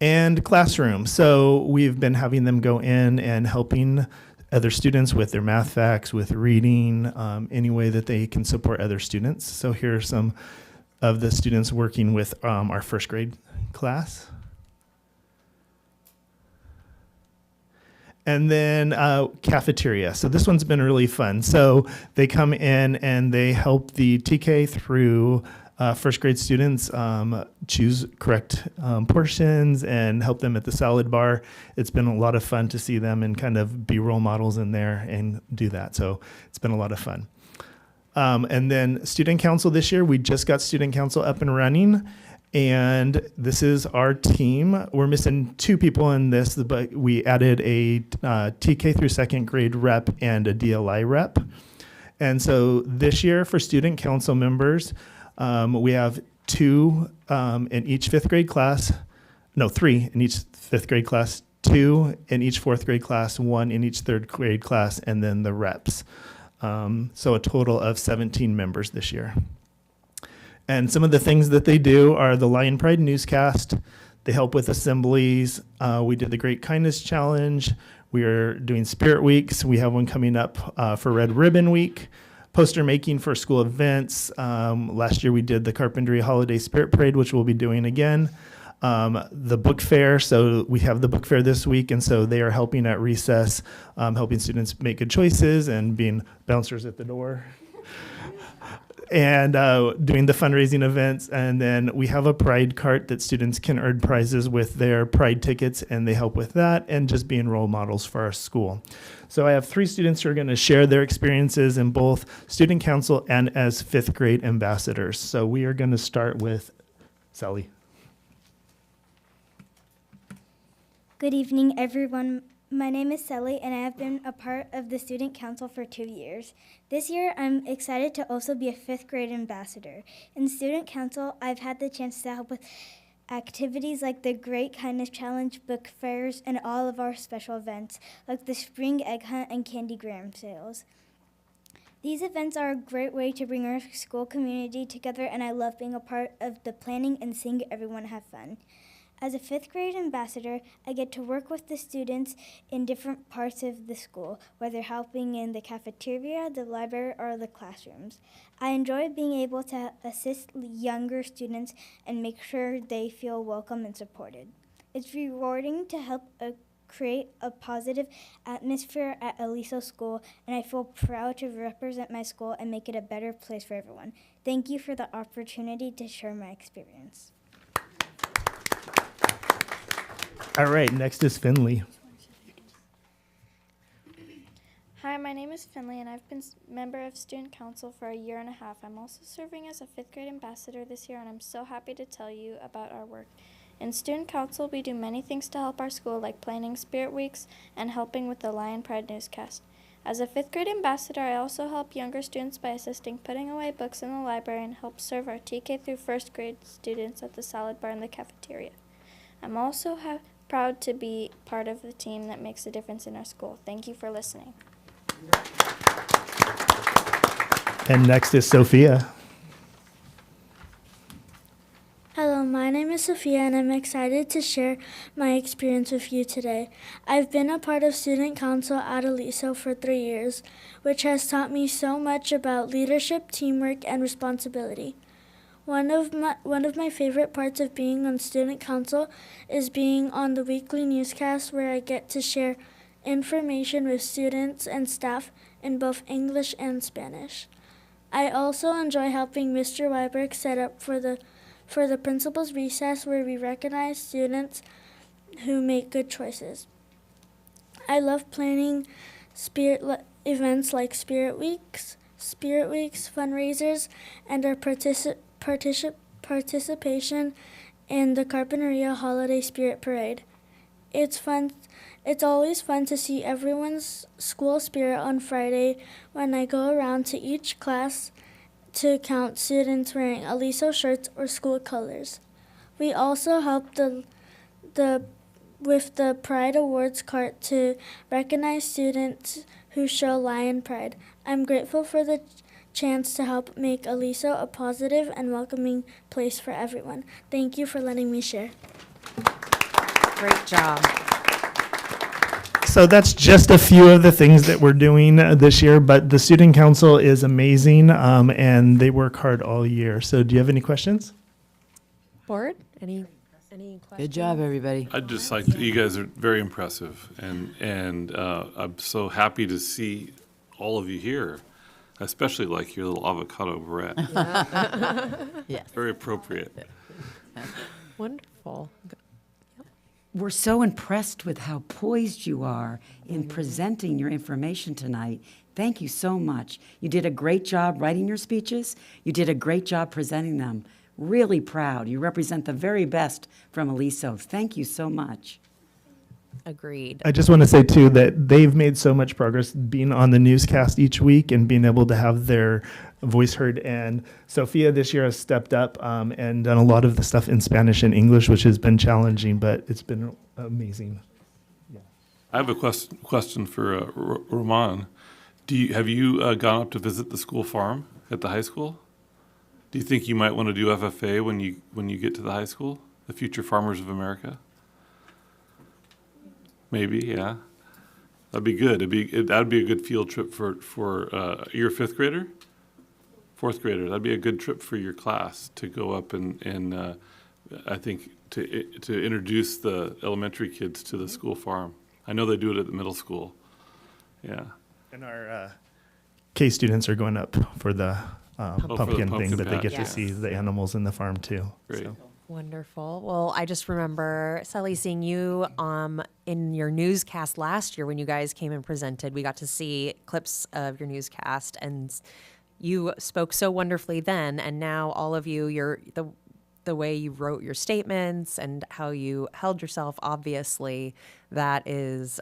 And classroom, so we've been having them go in and helping other students with their math facts, with reading, any way that they can support other students. So here are some of the students working with our 1st grade class. And then cafeteria. So this one's been really fun. So they come in and they help the TK through 1st grade students choose correct portions and help them at the salad bar. It's been a lot of fun to see them and kind of be role models in there and do that. So it's been a lot of fun. And then student council this year, we just got student council up and running. And this is our team. We're missing 2 people in this, but we added a TK through 2nd grade rep and a DLI rep. And so this year for student council members, we have 2 in each 5th grade class. No, 3 in each 5th grade class, 2 in each 4th grade class, 1 in each 3rd grade class, and then the reps. So a total of 17 members this year. And some of the things that they do are the Lion Pride newscast. They help with assemblies. We did the Great Kindness Challenge. We are doing Spirit Weeks. We have one coming up for Red Ribbon Week. Poster making for school events. Last year we did the Carpinteria Holiday Spirit Parade, which we'll be doing again. The book fair. So we have the book fair this week, and so they are helping at recess, helping students make good choices and being bouncers at the door. And doing the fundraising events. And then we have a Pride cart that students can earn prizes with their Pride tickets, and they help with that and just being role models for our school. So I have 3 students who are going to share their experiences in both student council and as 5th grade ambassadors. So we are going to start with Sally. Good evening, everyone. My name is Sally, and I have been a part of the Student Council for 2 years. This year, I'm excited to also be a 5th grade ambassador. In Student Council, I've had the chance to help with activities like the Great Kindness Challenge, book fairs, and all of our special events, like the Spring Egg Hunt and Candy Graham sales. These events are a great way to bring our school community together, and I love being a part of the planning and seeing everyone have fun. As a 5th grade ambassador, I get to work with the students in different parts of the school, whether helping in the cafeteria, the library, or the classrooms. I enjoy being able to assist younger students and make sure they feel welcome and supported. It's rewarding to help create a positive atmosphere at Aliso School, and I feel proud to represent my school and make it a better place for everyone. Thank you for the opportunity to share my experience. All right, next is Finley. Hi, my name is Finley, and I've been member of Student Council for a year and a half. I'm also serving as a 5th grade ambassador this year, and I'm so happy to tell you about our work. In Student Council, we do many things to help our school, like planning Spirit Weeks and helping with the Lion Pride newscast. As a 5th grade ambassador, I also help younger students by assisting putting away books in the library and help serve our TK through 1st grade students at the salad bar in the cafeteria. I'm also proud to be part of the team that makes a difference in our school. Thank you for listening. And next is Sophia. Hello, my name is Sophia, and I'm excited to share my experience with you today. I've been a part of Student Council at Aliso for 3 years, which has taught me so much about leadership, teamwork, and responsibility. One of my favorite parts of being on student council is being on the weekly newscast where I get to share information with students and staff in both English and Spanish. I also enjoy helping Mr. Weiberg set up for the principal's recess where we recognize students who make good choices. I love planning events like Spirit Weeks, fundraisers, and our participation in the Carpinteria Holiday Spirit Parade. It's fun. It's always fun to see everyone's school spirit on Friday when I go around to each class to count students wearing Aliso shirts or school colors. We also help with the Pride Awards cart to recognize students who show Lion Pride. I'm grateful for the chance to help make Aliso a positive and welcoming place for everyone. Thank you for letting me share. Great job. So that's just a few of the things that we're doing this year, but the student council is amazing, and they work hard all year. So do you have any questions? Board, any questions? Good job, everybody. I'd just like you guys are very impressive, and I'm so happy to see all of you here, especially like your little avocado beret. Yes. Very appropriate. Wonderful. We're so impressed with how poised you are in presenting your information tonight. Thank you so much. You did a great job writing your speeches. You did a great job presenting them. Really proud. You represent the very best from Aliso. Thank you so much. Agreed. I just want to say, too, that they've made so much progress being on the newscast each week and being able to have their voice heard. And Sophia this year has stepped up and done a lot of the stuff in Spanish and English, which has been challenging, but it's been amazing. Yeah. I have a question for Roman. Have you gone up to visit the school farm at the high school? Do you think you might want to do FFA when you get to the high school, the Future Farmers of America? Maybe, yeah. That'd be good. That'd be a good field trip for your fifth grader, fourth grader. That'd be a good trip for your class to go up and I think to introduce the elementary kids to the school farm. I know they do it at the middle school. Yeah. And our K students are going up for the pumpkin thing, but they get to see the animals in the farm too. Great. So. Wonderful. Well, I just remember, Sally, seeing you in your newscast last year when you guys came and presented. We got to see clips of your newscast, and you spoke so wonderfully then. And now all of you, the way you wrote your statements and how you held yourself, obviously, that is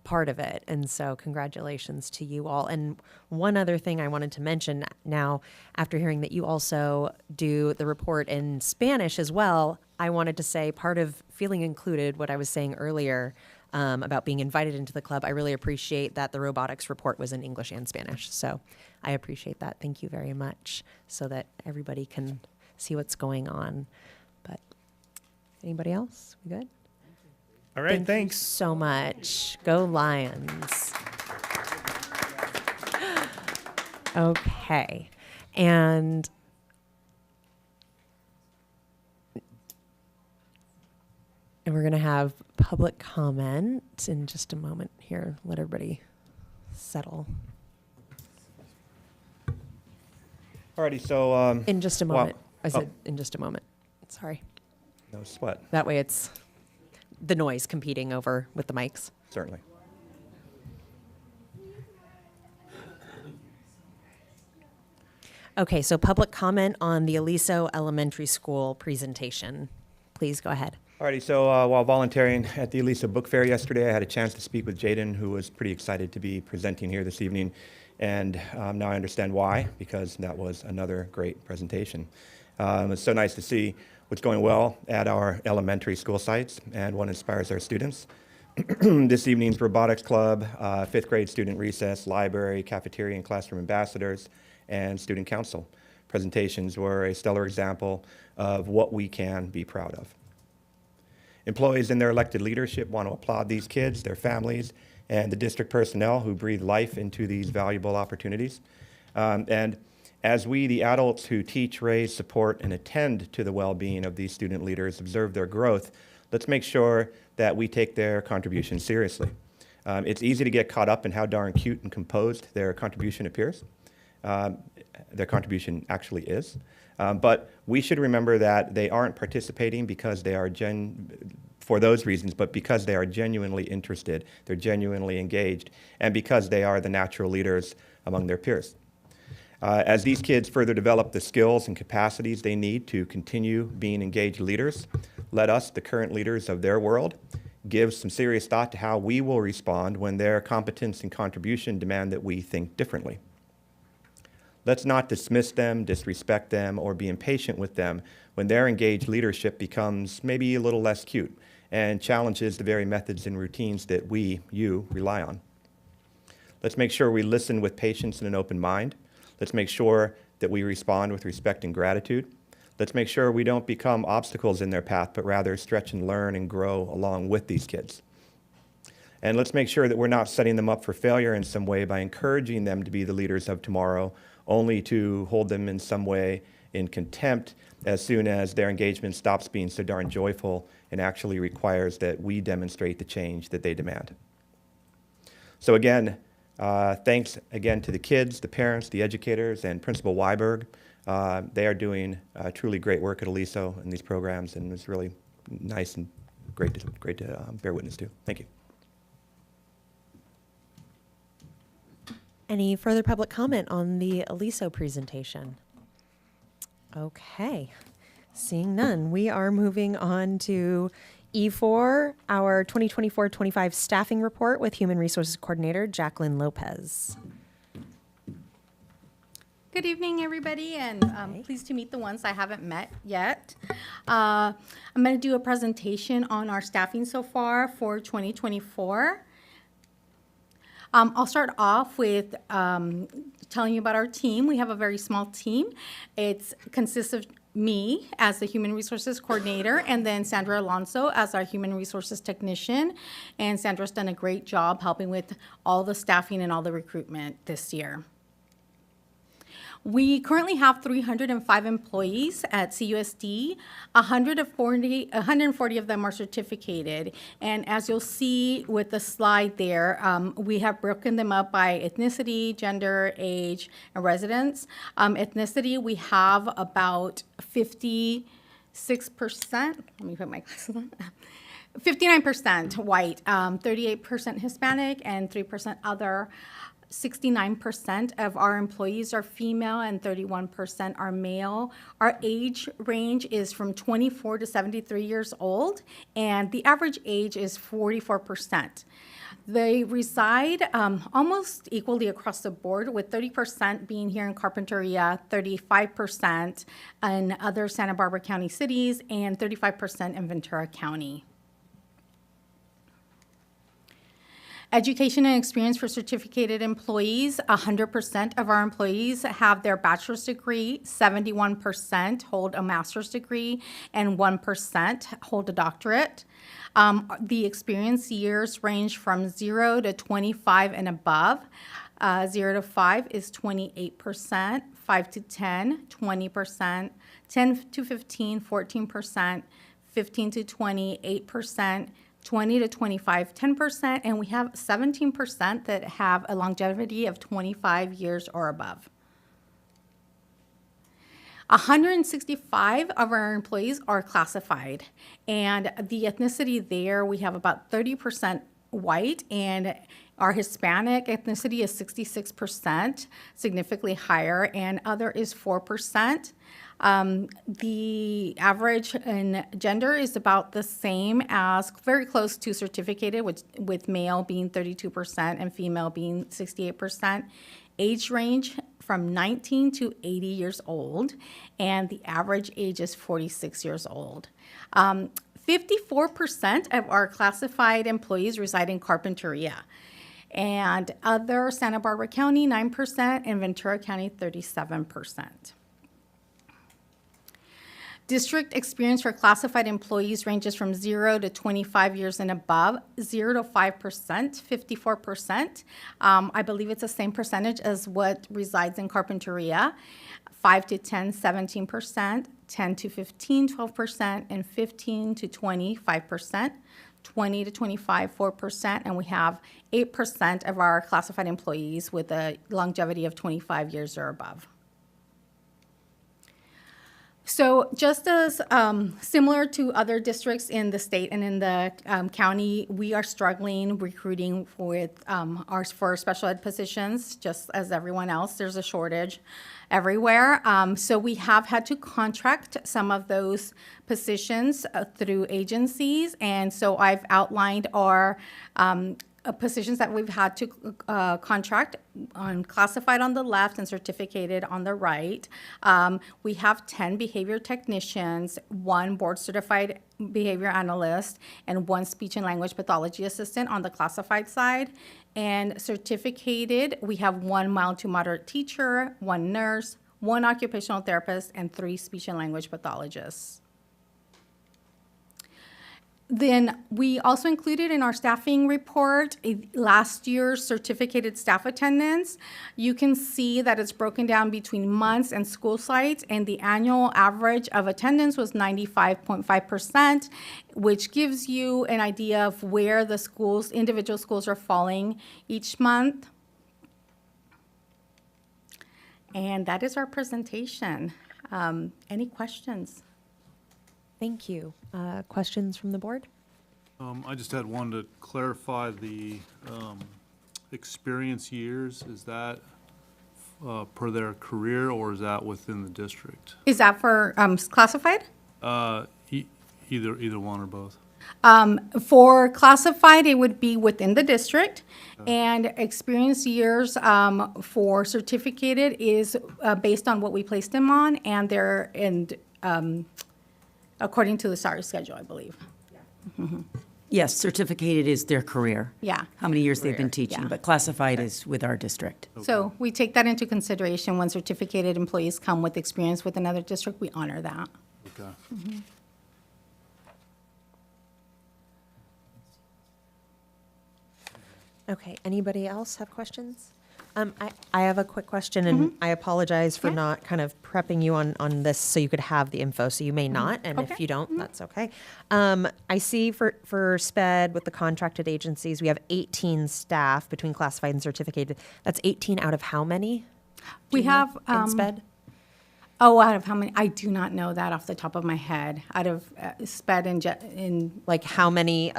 part of it. And so congratulations to you all. And one other thing I wanted to mention now, after hearing that you also do the report in Spanish as well, I wanted to say part of feeling included, what I was saying earlier about being invited into the club, I really appreciate that the robotics report was in English and Spanish. So I appreciate that. Thank you very much, so that everybody can see what's going on. But anybody else? We good? All right, Thanks so much. Go Lions. Okay. And we're going to have public comment in just a moment here. Let everybody settle. Alrighty, so In just a moment. I oh. said in just a moment. Sorry. No sweat, That way it's the noise competing over with the mics. certainly. Okay, so public comment on the Aliso Elementary School presentation. Please go ahead. Alrighty, so while volunteering at the Aliso Book Fair yesterday, I had a chance to speak with Jaden, who was pretty excited to be presenting here this evening. And now I understand why, because that was another great presentation. It's so nice to see what's going well at our elementary school sites and what inspires our students. This evening's robotics club, fifth grade student recess, library, cafeteria and classroom ambassadors, and student council presentations were a stellar example of what we can be proud of. Employees and their elected leadership want to applaud these kids, their families, and the district personnel who breathe life into these valuable opportunities. And As we, the adults who teach, raise, support, and attend to the well-being of these student leaders, observe their growth, let's make sure that we take their contribution seriously. It's easy to get caught up in how darn cute and composed their contribution appears. Their contribution actually is. But we should remember that they aren't participating because they are for those reasons, but because they are genuinely interested, they're genuinely engaged, and because they are the natural leaders among their peers. As these kids further develop the skills and capacities they need to continue being engaged leaders, let us, the current leaders of their world, give some serious thought to how we will respond when their competence and contribution demand that we think differently. Let's not dismiss them, disrespect them, or be impatient with them when their engaged leadership becomes maybe a little less cute and challenges the very methods and routines that you, rely on. Let's make sure we listen with patience and an open mind. Let's make sure that we respond with respect and gratitude. Let's make sure we don't become obstacles in their path, but rather stretch and learn and grow along with these kids. And let's make sure that we're not setting them up for failure in some way by encouraging them to be the leaders of tomorrow, only to hold them in some way in contempt as soon as their engagement stops being so darn joyful and actually requires that we demonstrate the change that they demand. So again, thanks again to the kids, the parents, the educators, and Principal Weiberg. They are doing truly great work at Aliso in these programs, and it's really nice and great to bear witness to. Thank you. Any further public comment on the Aliso presentation? Okay, seeing none, we are moving on to E4, our 2024-25 staffing report with Human Resources Coordinator Jacqueline Lopez. Good evening, everybody, and pleased to meet the ones I haven't met yet. I'm going to do a presentation on our staffing so far for 2024. I'll start off with telling you about our team. We have a very small team. It consists of me as the Human Resources Coordinator, and then Sandra Alonso as our Human Resources Technician. And Sandra's done a great job helping with all the staffing and all the recruitment this year. We currently have 305 employees at CUSD. 140 of them are certificated. And as you'll see with the slide there, we have broken them up by ethnicity, gender, age, and residence. Ethnicity, we have about 56%. Let me put my glasses on. 59% white, 38% Hispanic, and 3% other. 69% of our employees are female and 31% are male. Our age range is from 24 to 73 years old, and the average age is 44%. They reside almost equally across the board, with 30% being here in Carpinteria, 35% in other Santa Barbara County cities, and 35% in Ventura County. Education and experience for certificated employees. 100% of our employees have their bachelor's degree, 71% hold a master's degree, and 1% hold a doctorate. The experience years range from 0 to 25 and above. 0 to 5 is 28%, 5 to 10, 20%, 10 to 15, 14%, 15 to 20, 8%, 20 to 25, 10%, and we have 17% that have a longevity of 25 years or above. 165 of our employees are classified, and the ethnicity there, we have about 30% white, and our Hispanic ethnicity is 66%, significantly higher, and other is 4%. The average in gender is about the same, as very close to certificated, with male being 32% and female being 68%. Age range from 19 to 80 years old, and the average age is 46 years old. 54% of our classified employees reside in Carpinteria, and other Santa Barbara County 9%, and Ventura County 37%. District experience for classified employees ranges from 0 to 25 years and above, 0 to 5%, 54%. I believe it's the same percentage as what resides in Carpinteria. 5 to 10, 17%, 10 to 15, 12%, and 15 to 20, 5%. 20 to 25, 4%, and we have 8% of our classified employees with a longevity of 25 years or above. So just as similar to other districts in the state and in the county, we are struggling recruiting with for special ed positions, just as everyone else. There's a shortage everywhere. So we have had to contract some of those positions through agencies. And so I've outlined our positions that we've had to contract on classified on the left and certificated on the right. We have 10 behavior technicians, 1 board certified behavior analyst, and 1 speech and language pathology assistant on the classified side. And certificated, we have 1 mild to moderate teacher, 1 nurse, 1 occupational therapist, and 3 speech and language pathologists. Then we also included in our staffing report last year's certificated staff attendance. You can see that it's broken down between months and school sites, and the annual average of attendance was 95.5%, which gives you an idea of where the schools, individual schools are falling each month. And that is our presentation. Any questions? Thank you. Questions from the board? I just had one to clarify the experience years. Is that per their career, or is that within the district? Is that for classified? Either one or both. For classified, it would be within the district, and experience years for certificated is based on what we placed them on, and they're according to the SARS schedule, I believe. Yes, certificated is their career. Yeah. How many years they've been teaching, Yeah. but classified is with our district. So we take that into consideration when certificated employees come with experience with another district. We honor that. Okay. Okay, anybody else have questions? I have a quick question, and I apologize for not kind of prepping you on this so you could have the info, so you may not, and if you don't, that's okay. I see for SPED with the contracted agencies, we have 18 staff between classified and certificated. That's 18 out of how many? We have in SPED? out of how many? I do not know that off the top of my head. Out of SPED in Like how many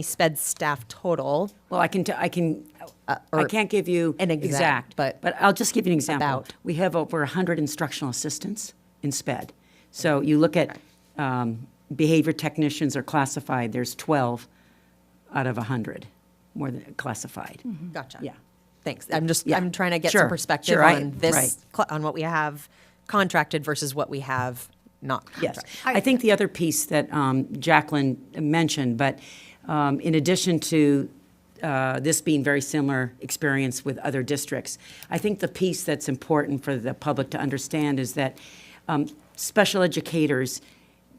SPED staff total? Well, I can't give you an exact, but I'll just give you an example. About. We have over 100 instructional assistants in SPED. So you look at behavior technicians are classified, there's 12 out of 100, more than classified. Gotcha. Yeah. Thanks. I'm trying to get Sure. some perspective Sure, on this, on what we have contracted versus what we have not Yes. contracted. I think the other piece that Jacqueline mentioned, but in addition to this being very similar experience with other districts, I think the piece that's important for the public to understand is that special educators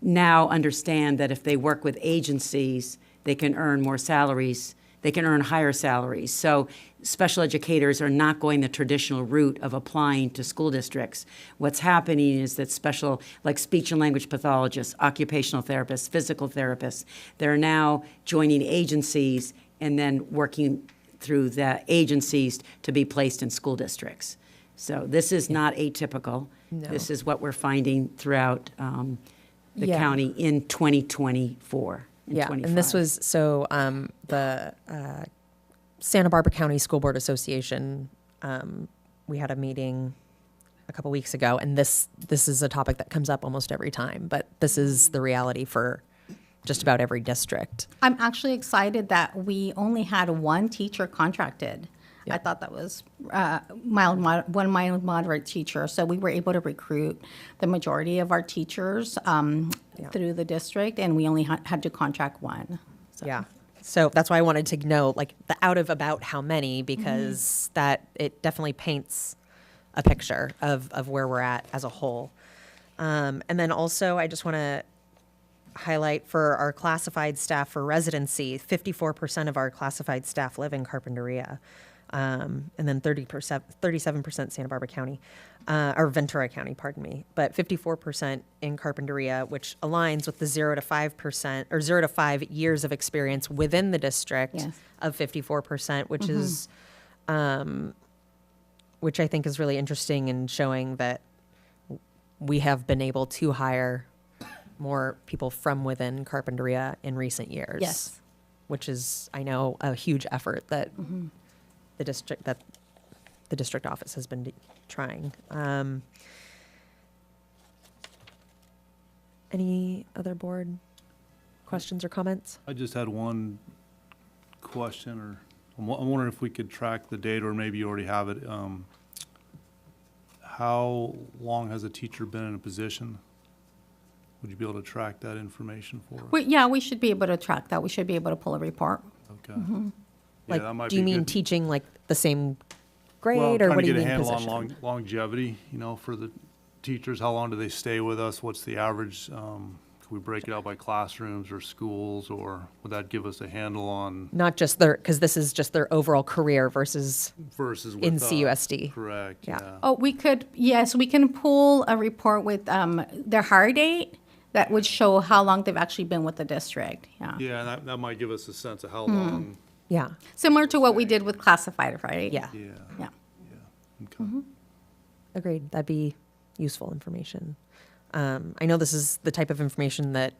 now understand that if they work with agencies, they can earn more salaries, they can earn higher salaries. So special educators are not going the traditional route of applying to school districts. What's happening is that like speech and language pathologists, occupational therapists, physical therapists, they're now joining agencies and then working through the agencies to be placed in school districts. So this is not atypical. No. This is what we're finding throughout the Yeah. county in 2024. Yeah, and this was, so the Santa Barbara County School Board Association, we had a meeting a couple weeks ago, and this is a topic that comes up almost every time, but this is the reality for just about every district. I'm actually excited that we only had 1 teacher contracted. I thought that was one mild moderate teacher. So we were able to recruit the majority of our teachers through the district, and we only had to contract 1. So. Yeah. So that's why I wanted to know, like, the out of about how many, because that it definitely paints a picture of where we're at as a whole. And then also, I just want to highlight for our classified staff for residency, 54% of our classified staff live in Carpinteria. And then 37% Santa Barbara County, or Ventura County, pardon me, but 54% in Carpinteria, which aligns with the 0 to 5% or 0 to 5 years of experience within the district Yes. of 54%, which is, which I think is really interesting in showing that we have been able to hire more people from within Carpinteria in recent years. Yes. Which is, I know, a huge effort that the district office has been trying. Any other board questions or comments? I just had one question, or I'm wondering if we could track the data, or maybe you already have it. How long has a teacher been in a position? Would you be able to track that information for us? Yeah, we should be able to track that. We should be able to pull a report. Okay. Yeah, Like, that might do you be mean good. teaching like the same grade, Well, or trying what to do you get a mean handle position? on longevity, for the teachers. How long do they stay with us? What's the average? Could we break it out by classrooms or schools, or would that give us a handle on Not just their, because this is just their overall career versus versus with in us? CUSD. Correct. Yeah. Oh, yes, we can pull a report with their hire date that would show how long they've actually been with the district. Yeah. Yeah, that might give us a sense of how long. Yeah. Similar to what we did with classified, right? Yeah. Yeah. Yeah. Okay. Agreed. That'd be useful information. I know this is the type of information that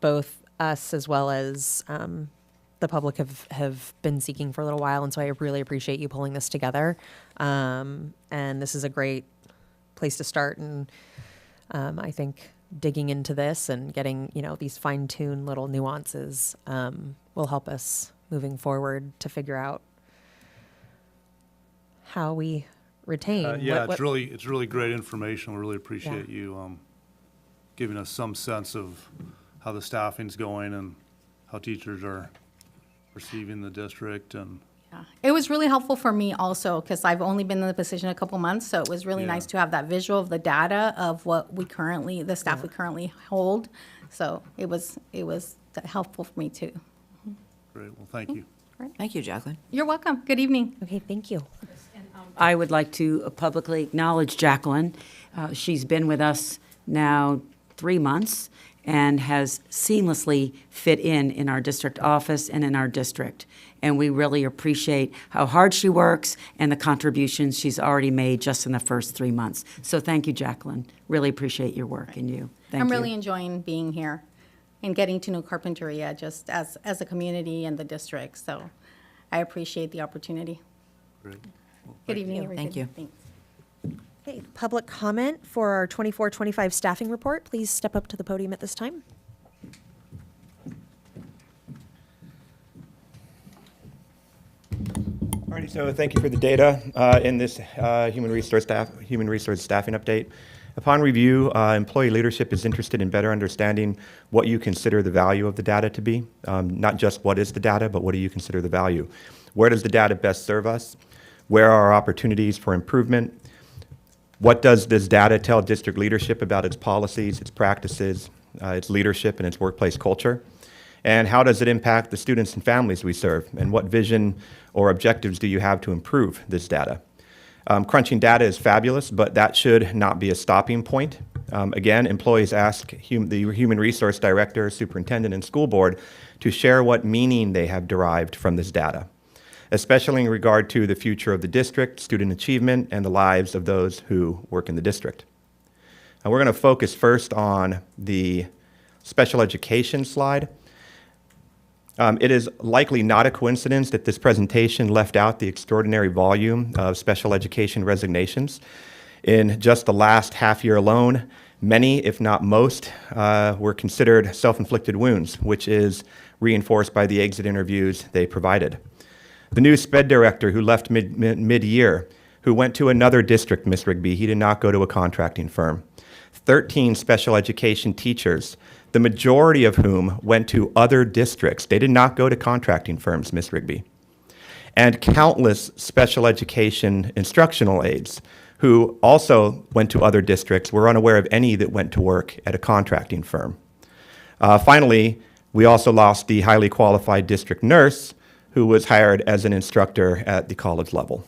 both us as well as the public have been seeking for a little while, and so I really appreciate you pulling this together. And this is a great place to start, and I think digging into this and getting, these fine-tuned little nuances will help us moving forward to figure out how we retain. Yeah, what- it's really great information. We really appreciate you giving us some sense of how the staffing's going and how teachers are perceiving the district. And Yeah. It was really helpful for me also, because I've only been in the position a couple months, so it was really Yeah. nice to have that visual of the data of what the staff we currently hold. So it was helpful for me too. great, well, thank you. Thank you, Jacqueline. You're welcome. Good evening. Okay, thank you. I would like to publicly acknowledge Jacqueline. She's been with us now 3 months and has seamlessly fit in our district office and in our district. And we really appreciate how hard she works and the contributions she's already made just in the first 3 months. So thank you, Jacqueline. Really appreciate your work and you. Thank I'm you. really enjoying being here and getting to know Carpinteria just as a community and the district. So I appreciate the opportunity. Great. Good evening, everybody. Thank you. Thanks. Okay, public comment for our 24-25 staffing report. Please step up to the podium at this time. Alrighty, so thank you for the data in this human resource staffing update. Upon review, employee leadership is interested in better understanding what you consider the value of the data to be. Not just what is the data, but what do you consider the value? Where does the data best serve us? Where are our opportunities for improvement? What does this data tell district leadership about its policies, its practices, its leadership, and its workplace culture? And how does it impact the students and families we serve? And what vision or objectives do you have to improve this data? Crunching data is fabulous, but that should not be a stopping point. Again, employees ask the human resource director, superintendent, and school board to share what meaning they have derived from this data, especially in regard to the future of the district, student achievement, and the lives of those who work in the district. Now, we're going to focus first on the special education slide. It is likely not a coincidence that this presentation left out the extraordinary volume of special education resignations. In just the last half year alone, many, if not most, were considered self-inflicted wounds, which is reinforced by the exit interviews they provided. The new SPED director who left mid-year, who went to another district, Ms. Rigby, he did not go to a contracting firm. 13 special education teachers, the majority of whom went to other districts. They did not go to contracting firms, Ms. Rigby. And countless special education instructional aides who also went to other districts were unaware of any that went to work at a contracting firm. Finally, we also lost the highly qualified district nurse who was hired as an instructor at the college level.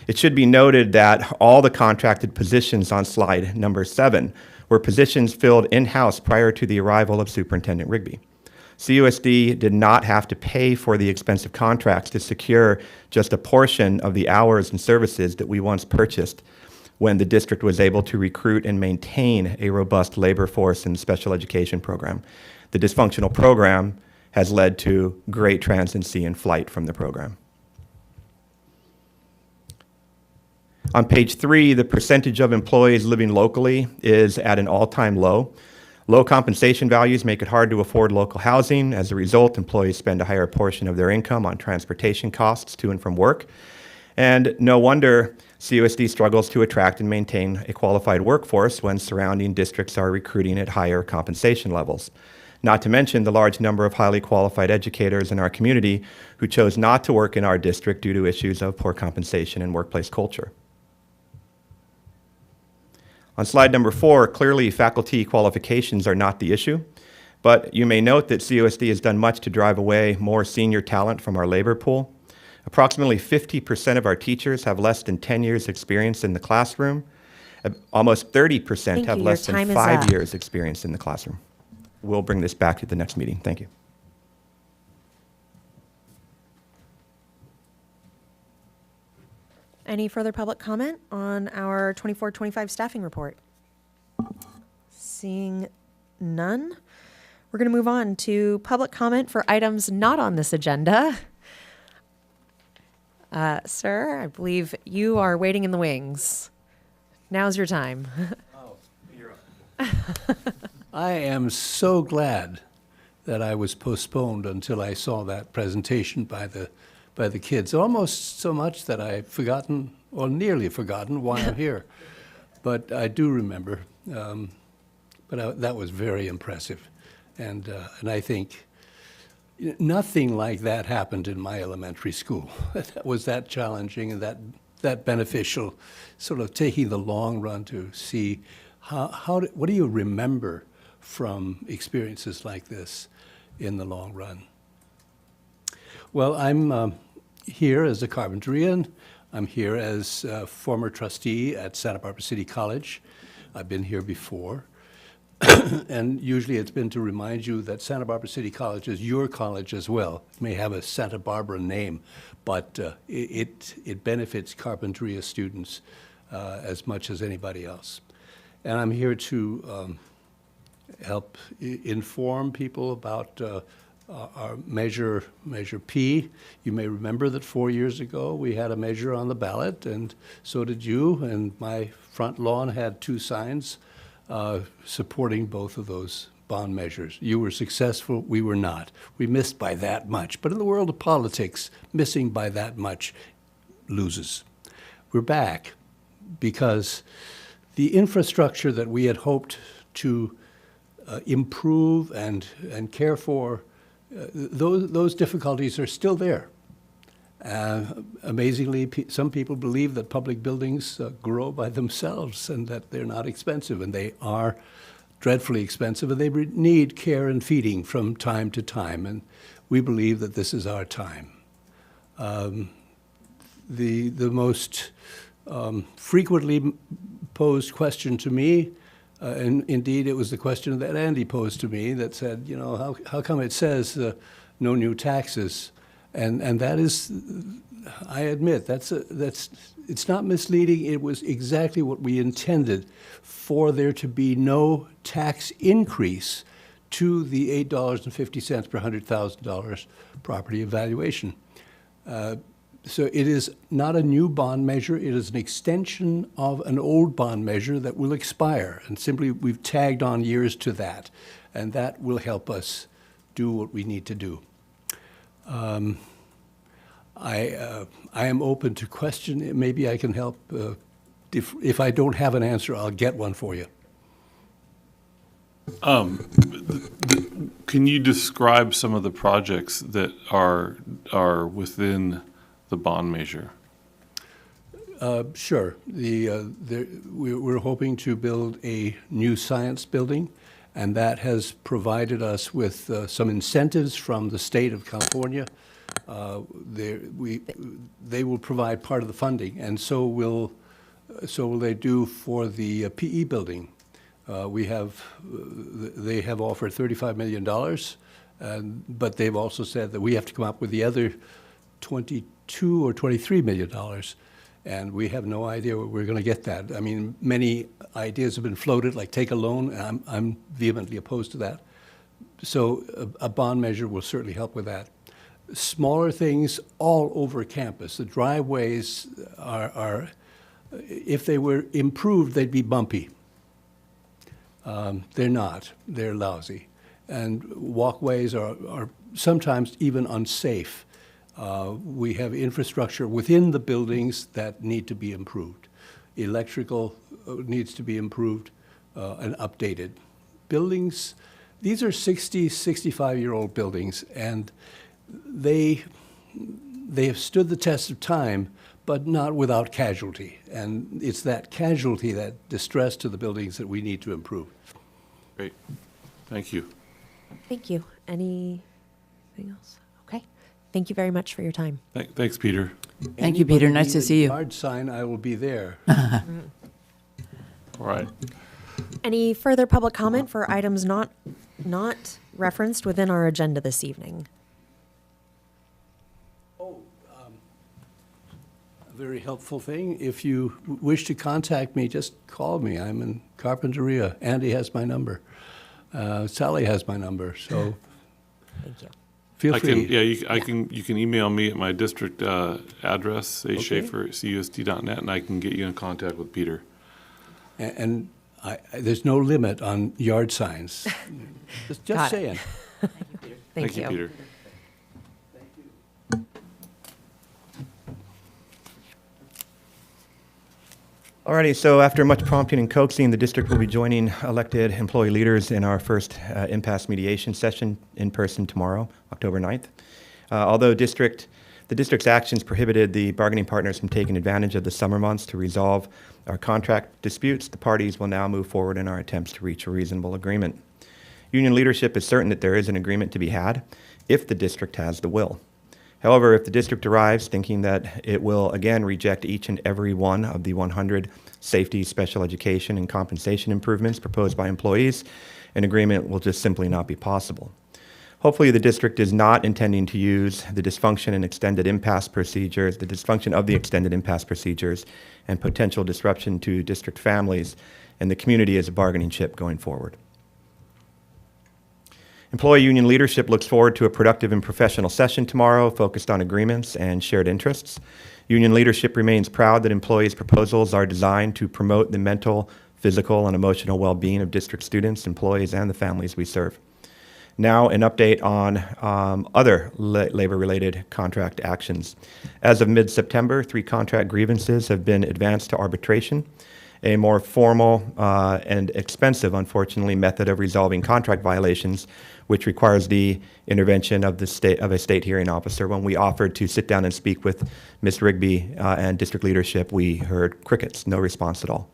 It should be noted that all the contracted positions on slide number 7 were positions filled in-house prior to the arrival of Superintendent Rigby. CUSD did not have to pay for the expensive contracts to secure just a portion of the hours and services that we once purchased when the district was able to recruit and maintain a robust labor force in the special education program. The dysfunctional program has led to great transiency and flight from the program. On page 3, the percentage of employees living locally is at an all-time low. Low compensation values make it hard to afford local housing. As a result, employees spend a higher portion of their income on transportation costs to and from work. And no wonder CUSD struggles to attract and maintain a qualified workforce when surrounding districts are recruiting at higher compensation levels. Not to mention the large number of highly qualified educators in our community who chose not to work in our district due to issues of poor compensation and workplace culture. On slide number 4, clearly faculty qualifications are not the issue, but you may note that CUSD has done much to drive away more senior talent from our labor pool. Approximately 50% of our teachers have less than 10 years experience in the classroom. Almost 30% have less than 5 years experience in the classroom. We'll bring this back to the next meeting. Thank you. Any further public comment on our 24-25 staffing report? Seeing none, we're going to move on to public comment for items not on this agenda. Sir, I believe you are waiting in the wings. Now's your time. Oh, you're up. I am so glad that I was postponed until I saw that presentation by the kids, almost so much that I've forgotten, or nearly forgotten, why I'm here. But I do remember. That was very impressive. And I think nothing like that happened in my elementary school. That was that challenging and that beneficial, sort of taking the long run to see what do you remember from experiences like this in the long run. Well, I'm here as a Carpinterian. I'm here as a former trustee at Santa Barbara City College. I've been here before. And usually it's been to remind you that Santa Barbara City College is your college as well. It may have a Santa Barbara name, but it benefits Carpinteria students as much as anybody else. And I'm here to help inform people about our measure P. You may remember that 4 years ago we had a measure on the ballot, and so did you, and my front lawn had 2 signs supporting both of those bond measures. You were successful, we were not. We missed by that much, but in the world of politics, missing by that much loses. We're back because the infrastructure that we had hoped to improve and care for, those difficulties are still there. Amazingly, some people believe that public buildings grow by themselves and that they're not expensive, and they are dreadfully expensive, and they need care and feeding from time to time, and we believe that this is our time. The most frequently posed question to me, and indeed it was the question that Andy posed to me that said, you know, how come it says no new taxes? And that is, I admit, it's not misleading. It was exactly what we intended, for there to be no tax increase to the $8.50 per $100,000 property evaluation. So it is not a new bond measure. It is an extension of an old bond measure that will expire. And simply, we've tagged on years to that. And that will help us do what we need to do. I am open to question. Maybe I can help. If I don't have an answer, I'll get one for you. Can you describe some of the projects that are within the bond measure? Sure. We're hoping to build a new science building, and that has provided us with some incentives from the state of California. They will provide part of the funding, and so will they do for the PE building. They have offered $35 million, but they've also said that we have to come up with the other $22 or $23 million. And we have no idea where we're going to get that. I mean, many ideas have been floated, like take a loan, and I'm vehemently opposed to that. So a bond measure will certainly help with that. Smaller things all over campus. The driveways are if they were improved, they'd be bumpy. They're not. They're lousy. And walkways are sometimes even unsafe. We have infrastructure within the buildings that need to be improved. Electrical needs to be improved and updated. Buildings, these are 60, 65-year-old buildings, and they have stood the test of time, but not without casualty. And it's that casualty, that distress to the buildings that we need to improve. Great. Thank you. Thank you. Anything else? Okay. Thank you very much for your time. Thanks, Peter. Thank you, Peter. Nice to see you. Yard sign, I will be there. All right. Any further public comment for items not referenced within our agenda this evening? A very helpful thing, if you wish to contact me, just call me. I'm in Carpinteria. Andy has my number. Sally has my number, so Thank you. feel free. You can email me at my district address, aschaefer@cusd.net, and I can get you in contact with Peter. And there's no limit on yard signs. Just Got it. saying. Thank you. Peter. Alrighty, so after much prompting and coaxing, the district will be joining elected employee leaders in our first impasse mediation session in person tomorrow, October 9th. Although the district's actions prohibited the bargaining partners from taking advantage of the summer months to resolve our contract disputes, the parties will now move forward in our attempts to reach a reasonable agreement. Union leadership is certain that there is an agreement to be had if the district has the will. However, if the district arrives thinking that it will again reject each and every one of the 100 safety, special education, and compensation improvements proposed by employees, an agreement will just simply not be possible. Hopefully, the district is not intending to use the dysfunction of the extended impasse procedures and potential disruption to district families and the community as a bargaining chip going forward. Employee union leadership looks forward to a productive and professional session tomorrow focused on agreements and shared interests. Union leadership remains proud that employees' proposals are designed to promote the mental, physical, and emotional well-being of district students, employees, and the families we serve. Now, an update on other labor-related contract actions. As of mid-September, 3 contract grievances have been advanced to arbitration. A more formal and expensive, unfortunately, method of resolving contract violations, which requires the intervention of a state hearing officer. When we offered to sit down and speak with Ms. Rigby and district leadership, we heard crickets, no response at all.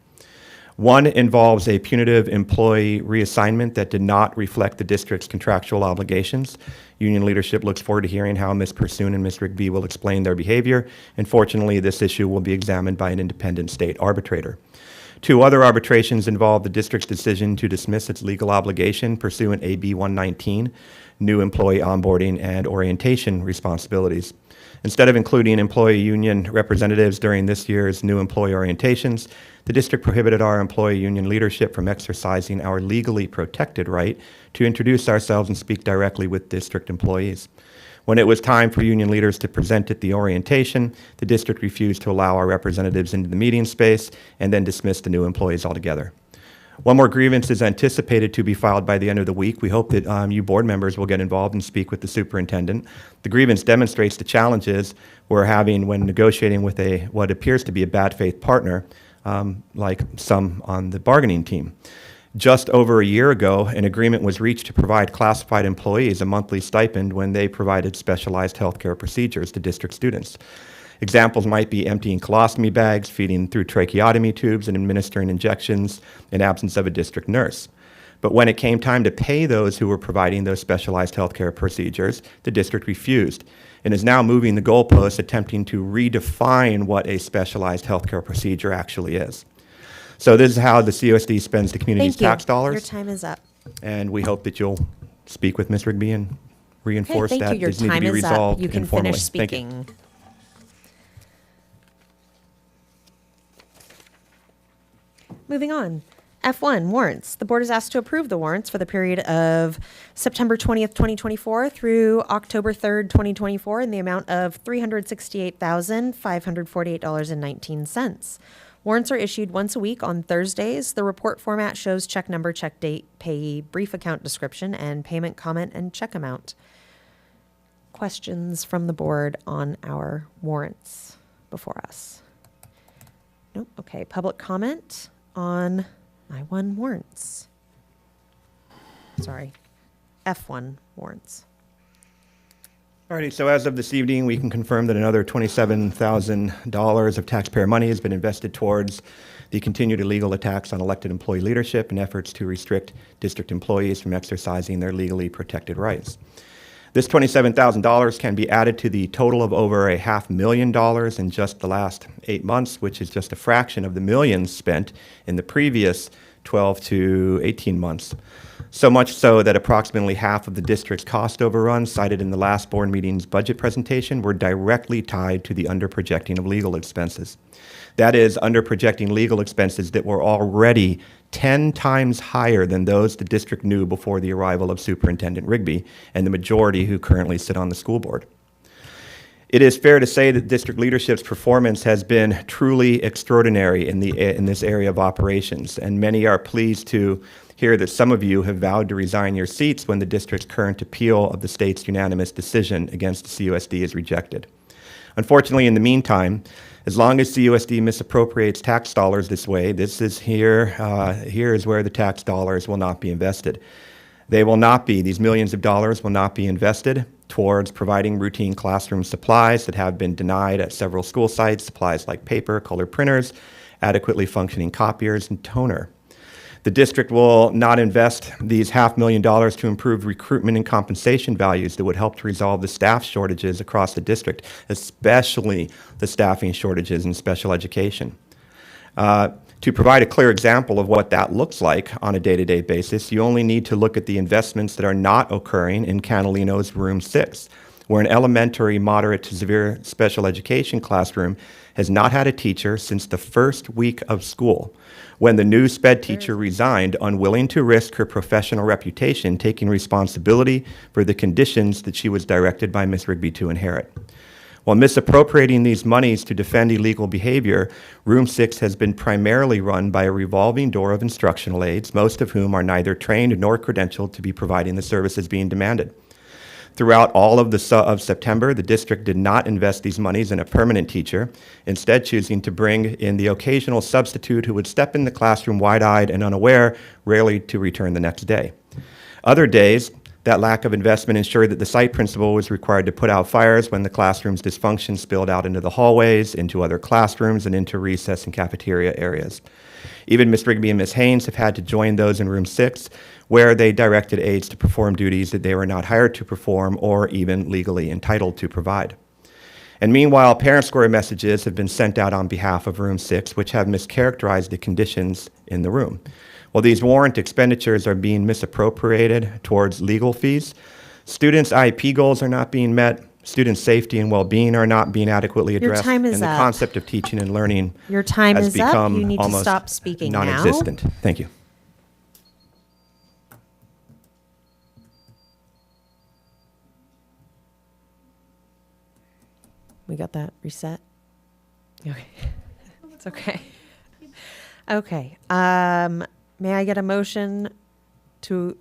One involves a punitive employee reassignment that did not reflect the district's contractual obligations. Union leadership looks forward to hearing how Ms. Pursoon and Ms. Rigby will explain their behavior. And fortunately, this issue will be examined by an independent state arbitrator. 2 other arbitrations involve the district's decision to dismiss its legal obligation pursuant AB 119, new employee onboarding and orientation responsibilities. Instead of including employee union representatives during this year's new employee orientations, the district prohibited our employee union leadership from exercising our legally protected right to introduce ourselves and speak directly with district employees. When it was time for union leaders to present at the orientation, the district refused to allow our representatives into the meeting space and then dismissed the new employees altogether. One more grievance is anticipated to be filed by the end of the week. We hope that you board members will get involved and speak with the superintendent. The grievance demonstrates the challenges we're having when negotiating with what appears to be a bad faith partner, like some on the bargaining team. Just over a year ago, an agreement was reached to provide classified employees a monthly stipend when they provided specialized healthcare procedures to district students. Examples might be emptying colostomy bags, feeding through tracheotomy tubes, and administering injections in absence of a district nurse. But when it came time to pay those who were providing those specialized healthcare procedures, the district refused and is now moving the goalposts, attempting to redefine what a specialized healthcare procedure actually is. So this is how the COSD spends the community's Thank you. tax dollars. Your time is up. And we hope that you'll speak with Ms. Rigby and reinforce Okay, thank that you. Your these need to time be is up. resolved You can informally. finish Thank you. speaking. Moving on. F1, warrants. The board is asked to approve the warrants for the period of September 20th, 2024 through October 3rd, 2024 in the amount of $368,548.19. Warrants are issued once a week on Thursdays. The report format shows check number, check date, payee, brief account description, and payment comment and check amount. Questions from the board on our warrants before us? Nope. Okay. Public comment on I-1 warrants. Sorry. F1 warrants. Alrighty, so as of this evening, we can confirm that another $27,000 of taxpayer money has been invested towards the continued illegal attacks on elected employee leadership and efforts to restrict district employees from exercising their legally protected rights. This $27,000 can be added to the total of over $500,000 in just the last 8 months, which is just a fraction of the millions spent in the previous 12 to 18 months. So much so that approximately half of the district's cost overruns cited in the last board meeting's budget presentation were directly tied to the underprojecting of legal expenses. That is, underprojecting legal expenses that were already 10 times higher than those the district knew before the arrival of Superintendent Rigby and the majority who currently sit on the school board. It is fair to say that district leadership's performance has been truly extraordinary in this area of operations, and many are pleased to hear that some of you have vowed to resign your seats when the district's current appeal of the state's unanimous decision against the CUSD is rejected. Unfortunately, in the meantime, as long as CUSD misappropriates tax dollars this way, here is where the tax dollars will not be invested. They will not be, these millions of dollars will not be invested towards providing routine classroom supplies that have been denied at several school sites, supplies like paper, color printers, adequately functioning copiers, and toner. The district will not invest these $500,000 to improve recruitment and compensation values that would help to resolve the staff shortages across the district, especially the staffing shortages in special education. To provide a clear example of what that looks like on a day-to-day basis, you only need to look at the investments that are not occurring in Catalino's Room 6, where an elementary, moderate to severe special education classroom has not had a teacher since the first week of school, when the new SPED teacher resigned, unwilling to risk her professional reputation, taking responsibility for the conditions that she was directed by Ms. Rigby to inherit. While misappropriating these monies to defend illegal behavior, Room 6 has been primarily run by a revolving door of instructional aides, most of whom are neither trained nor credentialed to be providing the services being demanded. Throughout all of September, the district did not invest these monies in a permanent teacher, instead choosing to bring in the occasional substitute who would step in the classroom wide-eyed and unaware, rarely to return the next day. Other days, that lack of investment ensured that the site principal was required to put out fires when the classroom's dysfunction spilled out into the hallways, into other classrooms, and into recess and cafeteria areas. Even Ms. Rigby and Ms. Haynes have had to join those in Room 6, where they directed aides to perform duties that they were not hired to perform or even legally entitled to provide. And meanwhile, parent square messages have been sent out on behalf of Room 6, which have mischaracterized the conditions in the room. While these warrant expenditures are being misappropriated towards legal fees, students' IEP goals are not being met, student safety and well-being are not being adequately addressed, time is and the up. concept of teaching and learning Your time has is up. become You need to almost stop speaking now. non-existent. Thank you. We got that reset? Okay. It's okay. Okay. May I get a motion for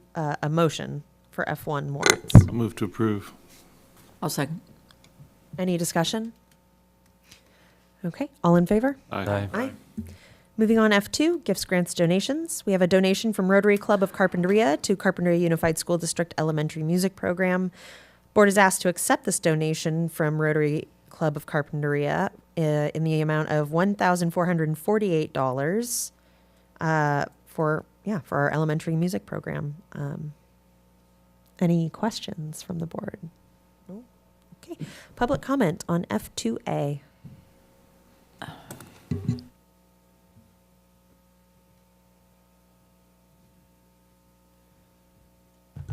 F1 warrants? I'll move to approve. I'll second. Any discussion? Okay. All in favor? Aye. Aye. Moving on, F2, gifts, grants, donations. We have a donation from Rotary Club of Carpinteria to Carpinteria Unified School District Elementary Music Program. Board is asked to accept this donation from Rotary Club of Carpinteria in the amount of $1,448 for our elementary music program. Any questions from the board? No? Okay. Public comment on F2A.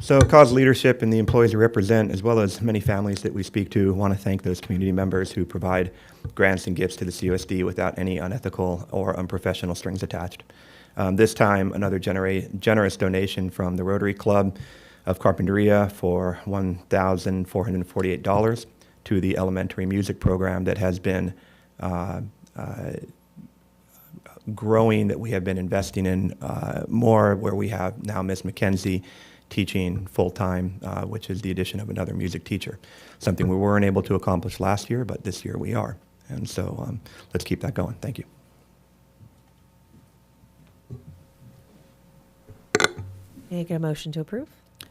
So cause leadership and the employees we represent, as well as many families that we speak to, want to thank those community members who provide grants and gifts to the CUSD without any unethical or unprofessional strings attached. This time, another generous donation from the Rotary Club of Carpinteria for $1,448 to the elementary music program that has been growing, that we have been investing in more, where we have now Miss McKenzie teaching full-time, which is the addition of another music teacher, something we weren't able to accomplish last year, but this year we are. And so let's keep that going. Thank you. May I get a motion to approve?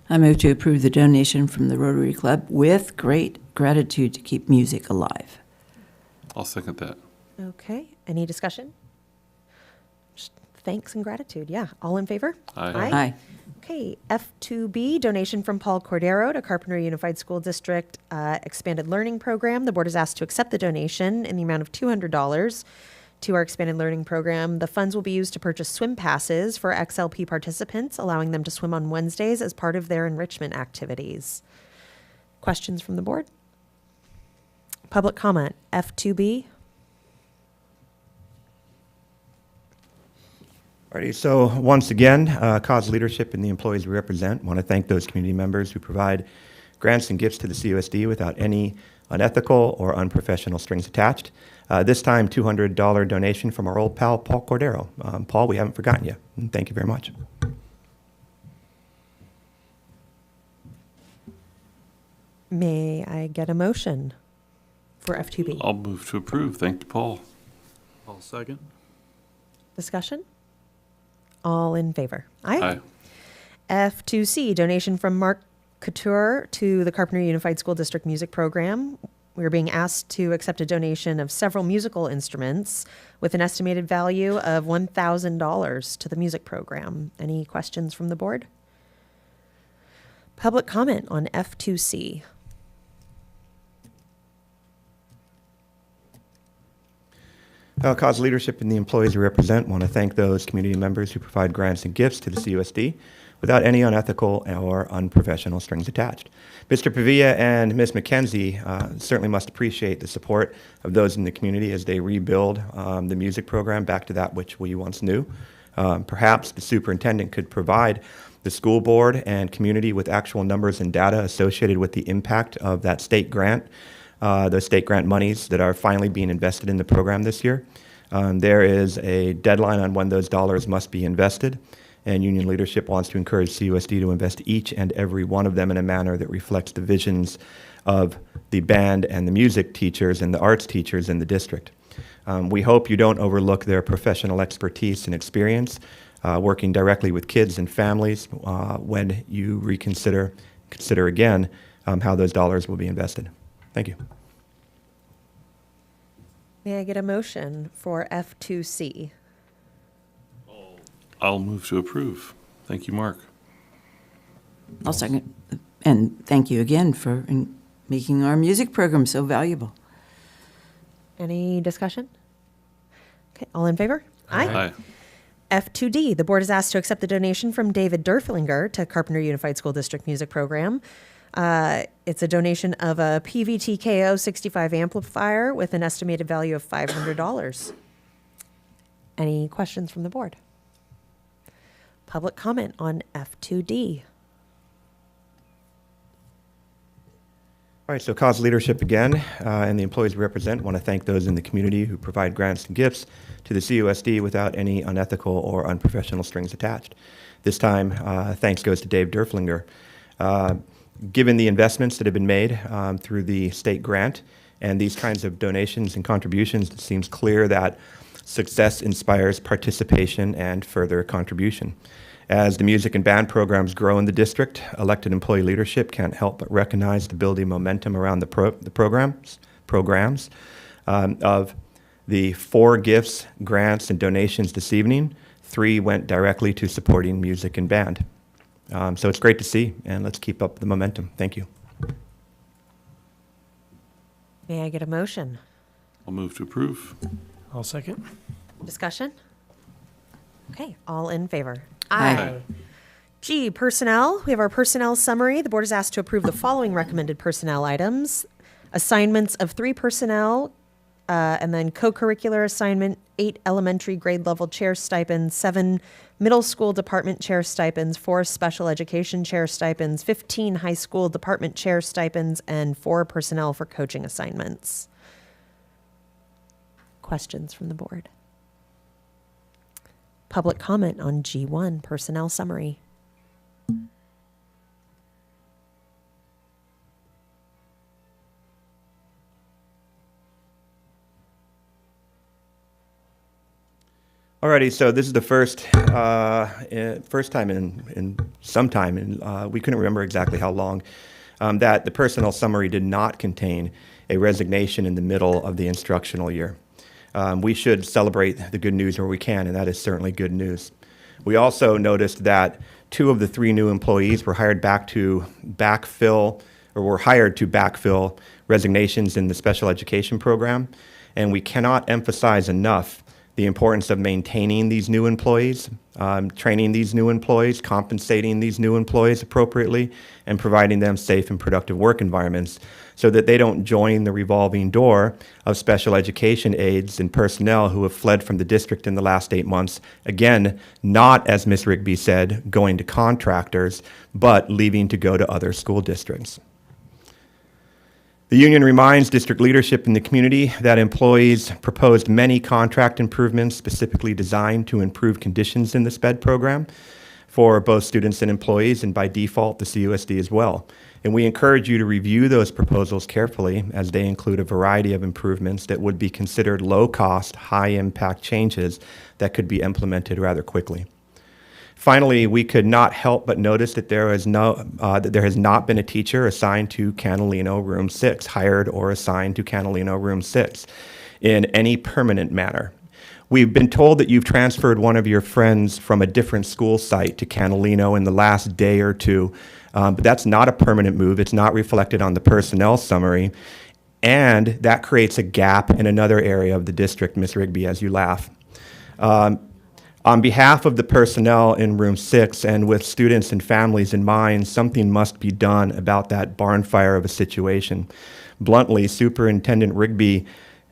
I move to approve the donation from the Rotary Club with great gratitude to keep music alive. I'll second that. Okay. Any discussion? Just thanks and gratitude. Yeah. All in favor? Aye. Aye. Okay, F2B, donation from Paul Cordero to Carpinteria Unified School District Expanded Learning Program. The board is asked to accept the donation in the amount of $200 to our Expanded Learning Program. The funds will be used to purchase swim passes for XLP participants, allowing them to swim on Wednesdays as part of their enrichment activities. Questions from the board? Public comment, F2B. Alrighty, so once again, cause leadership and the employees we represent want to thank those community members who provide grants and gifts to the CUSD without any unethical or unprofessional strings attached. This time, $200 donation from our old pal, Paul Cordero. Paul, we haven't forgotten you, and thank you very much. May I get a motion for F2B? I'll move to approve. Thank you, Paul. I'll second. Discussion? All in favor? Aye. F2C, donation from Mark Couture to the Carpinteria Unified School District Music Program. We are being asked to accept a donation of several musical instruments with an estimated value of $1,000 to the music program. Any questions from the board? Public comment on F2C. Cause leadership and the employees we represent want to thank those community members who provide grants and gifts to the CUSD without any unethical or unprofessional strings attached. Mr. Pavia and Ms. McKenzie certainly must appreciate the support of those in the community as they rebuild the music program back to that which we once knew. Perhaps the superintendent could provide the school board and community with actual numbers and data associated with the impact of that state grant, those state grant monies that are finally being invested in the program this year. There is a deadline on when those dollars must be invested, and union leadership wants to encourage CUSD to invest each and every one of them in a manner that reflects the visions of the band and the music teachers and the arts teachers in the district. We hope you don't overlook their professional expertise and experience working directly with kids and families when you consider again how those dollars will be invested. Thank you. May I get a motion for F2C? I'll move to approve. Thank you, Mark. I'll second. And thank you again for making our music program so valuable. Any discussion? Okay, all in favor? Aye. F2D, the board is asked to accept the donation from David Derflinger to Carpinteria Unified School District Music Program. It's a donation of a PVT-KO 65 amplifier with an estimated value of $500. Any questions from the board? Public comment on F2D. All right, so cause leadership again, and the employees we represent want to thank those in the community who provide grants and gifts to the CUSD without any unethical or unprofessional strings attached. This time, thanks goes to Dave Derflinger. Given the investments that have been made through the state grant and these kinds of donations and contributions, it seems clear that success inspires participation and further contribution. As the music and band programs grow in the district, elected employee leadership can't help but recognize the building momentum around the programs programs. Of the 4 gifts, grants, and donations this evening, 3 went directly to supporting music and band. So it's great to see, and let's keep up the momentum. Thank you. May I get a motion? I'll move to approve. I'll second. Discussion? Okay, all in favor? Aye. G, personnel. We have our personnel summary. The board is asked to approve the following recommended personnel items. Assignments of 3 personnel, and then co-curricular assignment, 8 elementary grade level chair stipends, 7 middle school department chair stipends, 4 special education chair stipends, 15 high school department chair stipends, and 4 personnel for coaching assignments. Questions from the board? Public comment on G1 personnel summary. Alrighty, so this is the first time in some time, and we couldn't remember exactly how long, that the personnel summary did not contain a resignation in the middle of the instructional year. We should celebrate the good news where we can, and that is certainly good news. We also noticed that 2 of the 3 new employees were hired to backfill resignations in the special education program, and we cannot emphasize enough the importance of maintaining these new employees, training these new employees, compensating these new employees appropriately, and providing them safe and productive work environments so that they don't join the revolving door of special education aides and personnel who have fled from the district in the last 8 months. Again, not, as Ms. Rigby said, going to contractors, but leaving to go to other school districts. The union reminds district leadership in the community that employees proposed many contract improvements specifically designed to improve conditions in the SPED program for both students and employees, and by default, the CUSD as well. And we encourage you to review those proposals carefully, as they include a variety of improvements that would be considered low-cost, high-impact changes that could be implemented rather quickly. Finally, we could not help but notice that there has not been a teacher assigned to Catalino Room 6, hired or assigned to Catalino Room 6 in any permanent manner. We've been told that you've transferred one of your friends from a different school site to Catalino in the last day or 2, but that's not a permanent move. It's not reflected on the personnel summary, and that creates a gap in another area of the district, Ms. Rigby, as you laugh. On behalf of the personnel in Room 6 and with students and families in mind, something must be done about that barn fire of a situation. Bluntly, Superintendent Rigby,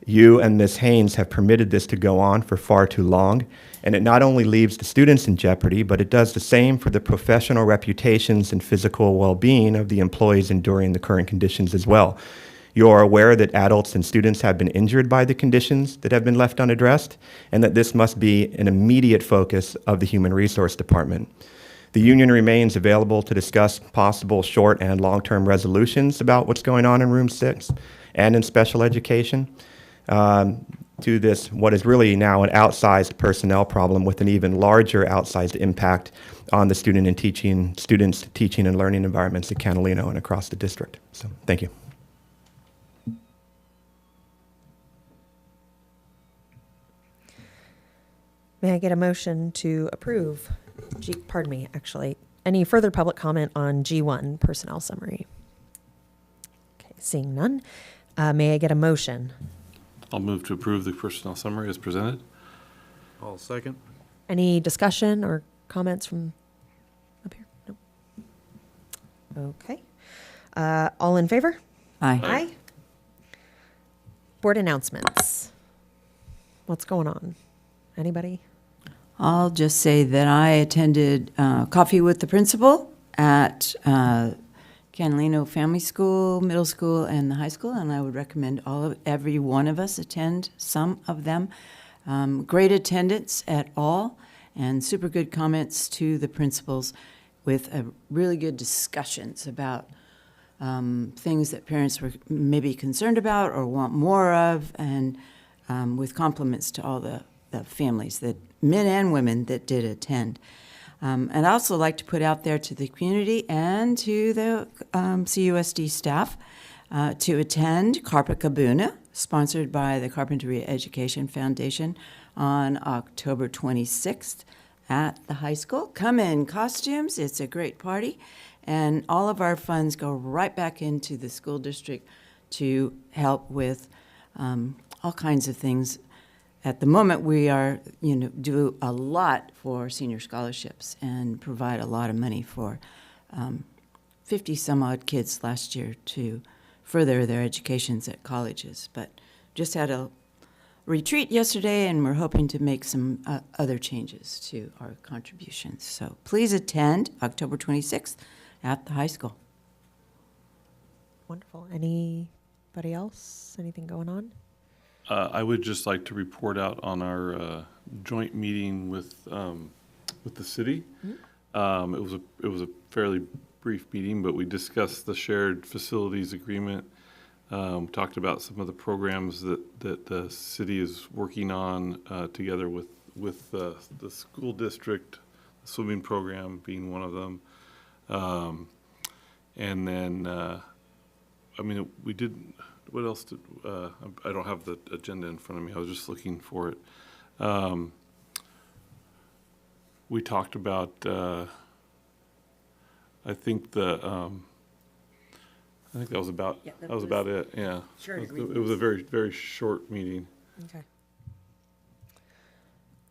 you and Ms. Haynes have permitted this to go on for far too long, and it not only leaves the students in jeopardy, but it does the same for the professional reputations and physical well-being of the employees enduring the current conditions as well. You are aware that adults and students have been injured by the conditions that have been left unaddressed, and that this must be an immediate focus of the Human Resource Department. The union remains available to discuss possible short and long-term resolutions about what's going on in Room 6 and in special education to this, what is really now an outsized personnel problem with an even larger outsized impact on the students' teaching and learning environments at Catalino and across the district. So, thank you. May I get a motion to approve? Any further public comment on G1 personnel summary? Okay, seeing none. May I get a motion? I'll move to approve the personnel summary as presented. I'll second. Any discussion or comments from up here? No. Okay. All in favor? Aye. Aye. Board announcements. What's going on? Anybody? I'll just say that I attended coffee with the principal at Catalino Family School, Middle School, and the high school, and I would recommend every one of us attend some of them. Great attendance at all, and super good comments to the principals with really good discussions about things that parents were maybe concerned about or want more of, and with compliments to all the families, that men and women, that did attend. And I'd also like to put out there to the community and to the CUSD staff to attend Carpinteria, sponsored by the Carpinteria Education Foundation, on October 26th at the high school. Come in costumes. It's a great party. And all of our funds go right back into the school district to help with all kinds of things. At the moment, we are, do a lot for senior scholarships and provide a lot of money for 50 some odd kids last year to further their educations at colleges. But just had a retreat yesterday, and we're hoping to make some other changes to our contributions. So please attend October 26th at the high school. Wonderful. Anybody else? Anything going on? I would just like to report out on our joint meeting with the city. It was a fairly brief meeting, but we discussed the shared facilities agreement. Talked about some of the programs that the city is working on together with the school district, the swimming program being one of them. And then, we did. What else did, I don't have the agenda in front of me. I was just looking for it. We talked about, I think that was about, Yeah, that was about it, yeah. Shared It was a very, very short meeting. Okay.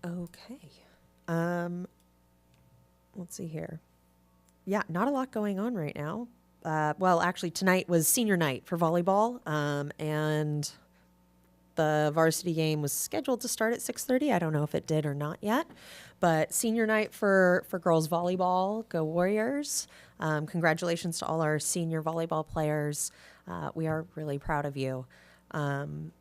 Okay. Let's see here. Yeah, not a lot going on right now. Well, actually, tonight was senior night for volleyball, and the varsity game was scheduled to start at 6:30. I don't know if it did or not yet, but senior night for girls volleyball. Go Warriors! Congratulations to all our senior volleyball players. We are really proud of you. And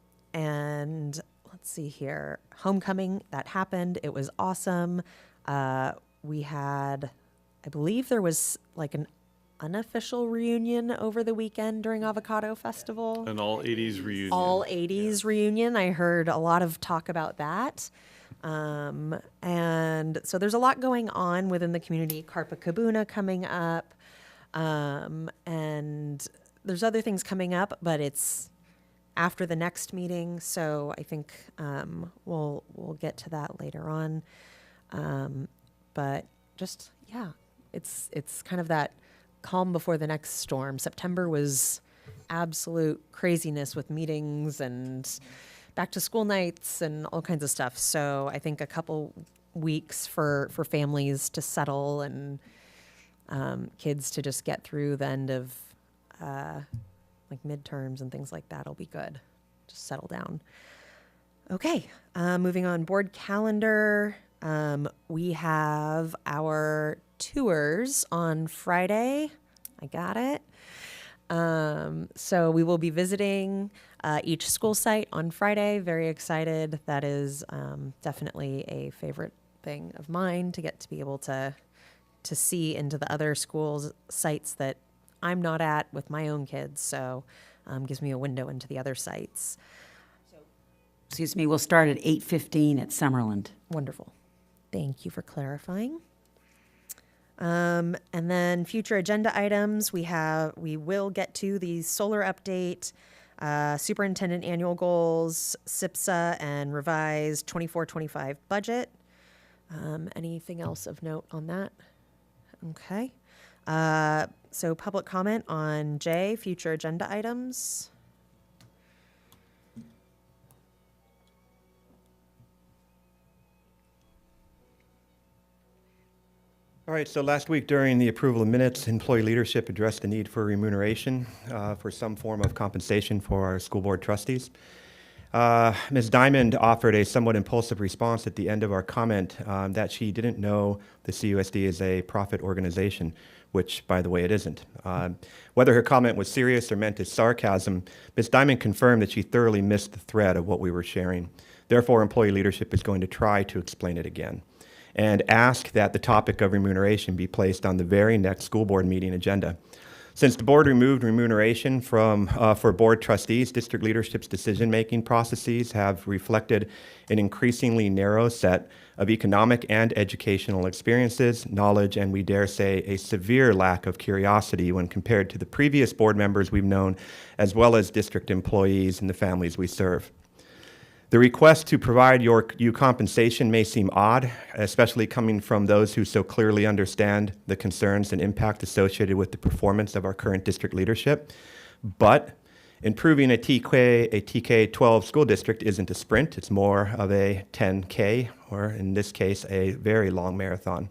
let's see here. Homecoming, that happened. It was awesome. We had, I believe there was like an unofficial reunion over the weekend during Avocado Festival. An all 80s reunion. All 80s reunion. I heard a lot of talk about that. And so there's a lot going on within the community. Carpinteria coming up. And there's other things coming up, but it's after the next meeting. So I think we'll get to that later on. But just, yeah, it's kind of that calm before the next storm. September was absolute craziness with meetings and back to school nights and all kinds of stuff. So I think a couple weeks for families to settle and kids to just get through the end of like midterms and things like that will be good. Just settle down. Okay, moving on. Board calendar. We have our tours on Friday. I got it. So we will be visiting each school site on Friday. Very excited. That is definitely a favorite thing of mine, to get to be able to see into the other schools' sites that I'm not at with my own kids. So gives me a window into the other sites. Excuse me, we'll start at 8:15 at Summerland. Wonderful. Thank you for clarifying. And then future agenda items, we will get to the solar update, superintendent annual goals, SIPSA, and revised 24-25 budget. Anything else of note on that? Okay. So public comment on J, future agenda items. All right, so last week during the approval of minutes, employee leadership addressed the need for remuneration for some form of compensation for our school board trustees. Ms. Diamond offered a somewhat impulsive response at the end of our comment that she didn't know the CUSD is a profit organization, which, by the way, it isn't. Whether her comment was serious or meant as sarcasm, Ms. Diamond confirmed that she thoroughly missed the thread of what we were sharing. Therefore, employee leadership is going to try to explain it again and ask that the topic of remuneration be placed on the very next school board meeting agenda. Since the board removed remuneration for board trustees, district leadership's decision-making processes have reflected an increasingly narrow set of economic and educational experiences, knowledge, and we dare say a severe lack of curiosity when compared to the previous board members we've known, as well as district employees and the families we serve. The request to provide you compensation may seem odd, especially coming from those who so clearly understand the concerns and impact associated with the performance of our current district leadership. But improving a TK-12 school district isn't a sprint, it's more of a 10K, or in this case, a very long marathon.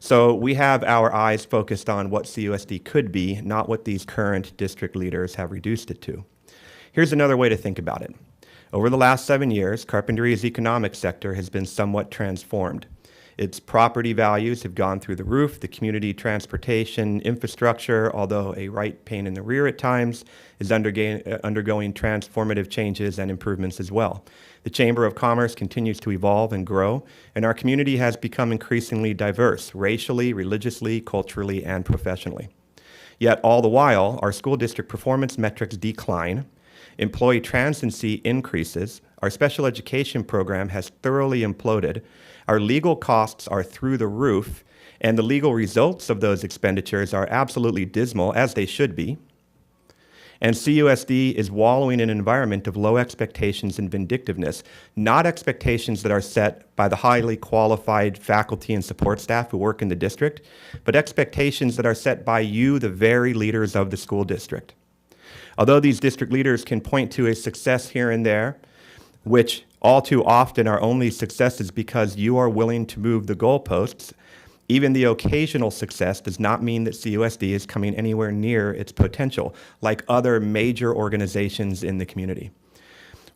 So we have our eyes focused on what CUSD could be, not what these current district leaders have reduced it to. Here's another way to think about it. Over the last 7 years, Carpinteria's economic sector has been somewhat transformed. Its property values have gone through the roof. The community transportation infrastructure, although a right pain in the rear at times, is undergoing transformative changes and improvements as well. The Chamber of Commerce continues to evolve and grow, and our community has become increasingly diverse, racially, religiously, culturally, and professionally. Yet all the while, our school district performance metrics decline, employee transiency increases, our special education program has thoroughly imploded, our legal costs are through the roof, and the legal results of those expenditures are absolutely dismal, as they should be. And CUSD is wallowing in an environment of low expectations and vindictiveness, not expectations that are set by the highly qualified faculty and support staff who work in the district, but expectations that are set by you, the very leaders of the school district. Although these district leaders can point to a success here and there, which all too often are only successes because you are willing to move the goalposts, even the occasional success does not mean that CUSD is coming anywhere near its potential, like other major organizations in the community.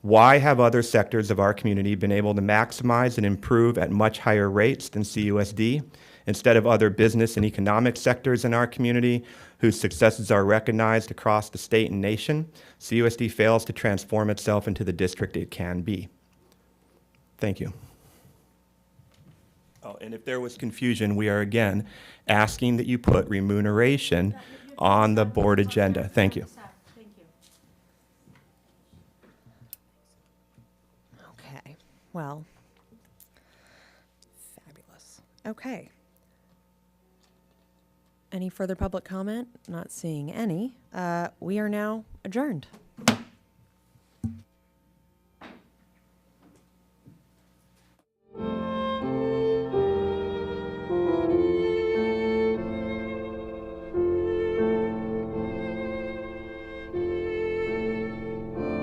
Why have other sectors of our community been able to maximize and improve at much higher rates than CUSD, instead of other business and economic sectors in our community whose successes are recognized across the state and nation? CUSD fails to transform itself into the district it can be. Thank you. Oh, and if there was confusion, we are again asking that you put remuneration on the board agenda. Thank you. Okay, well, fabulous. Okay. Any further public comment? Not seeing any. We are now adjourned.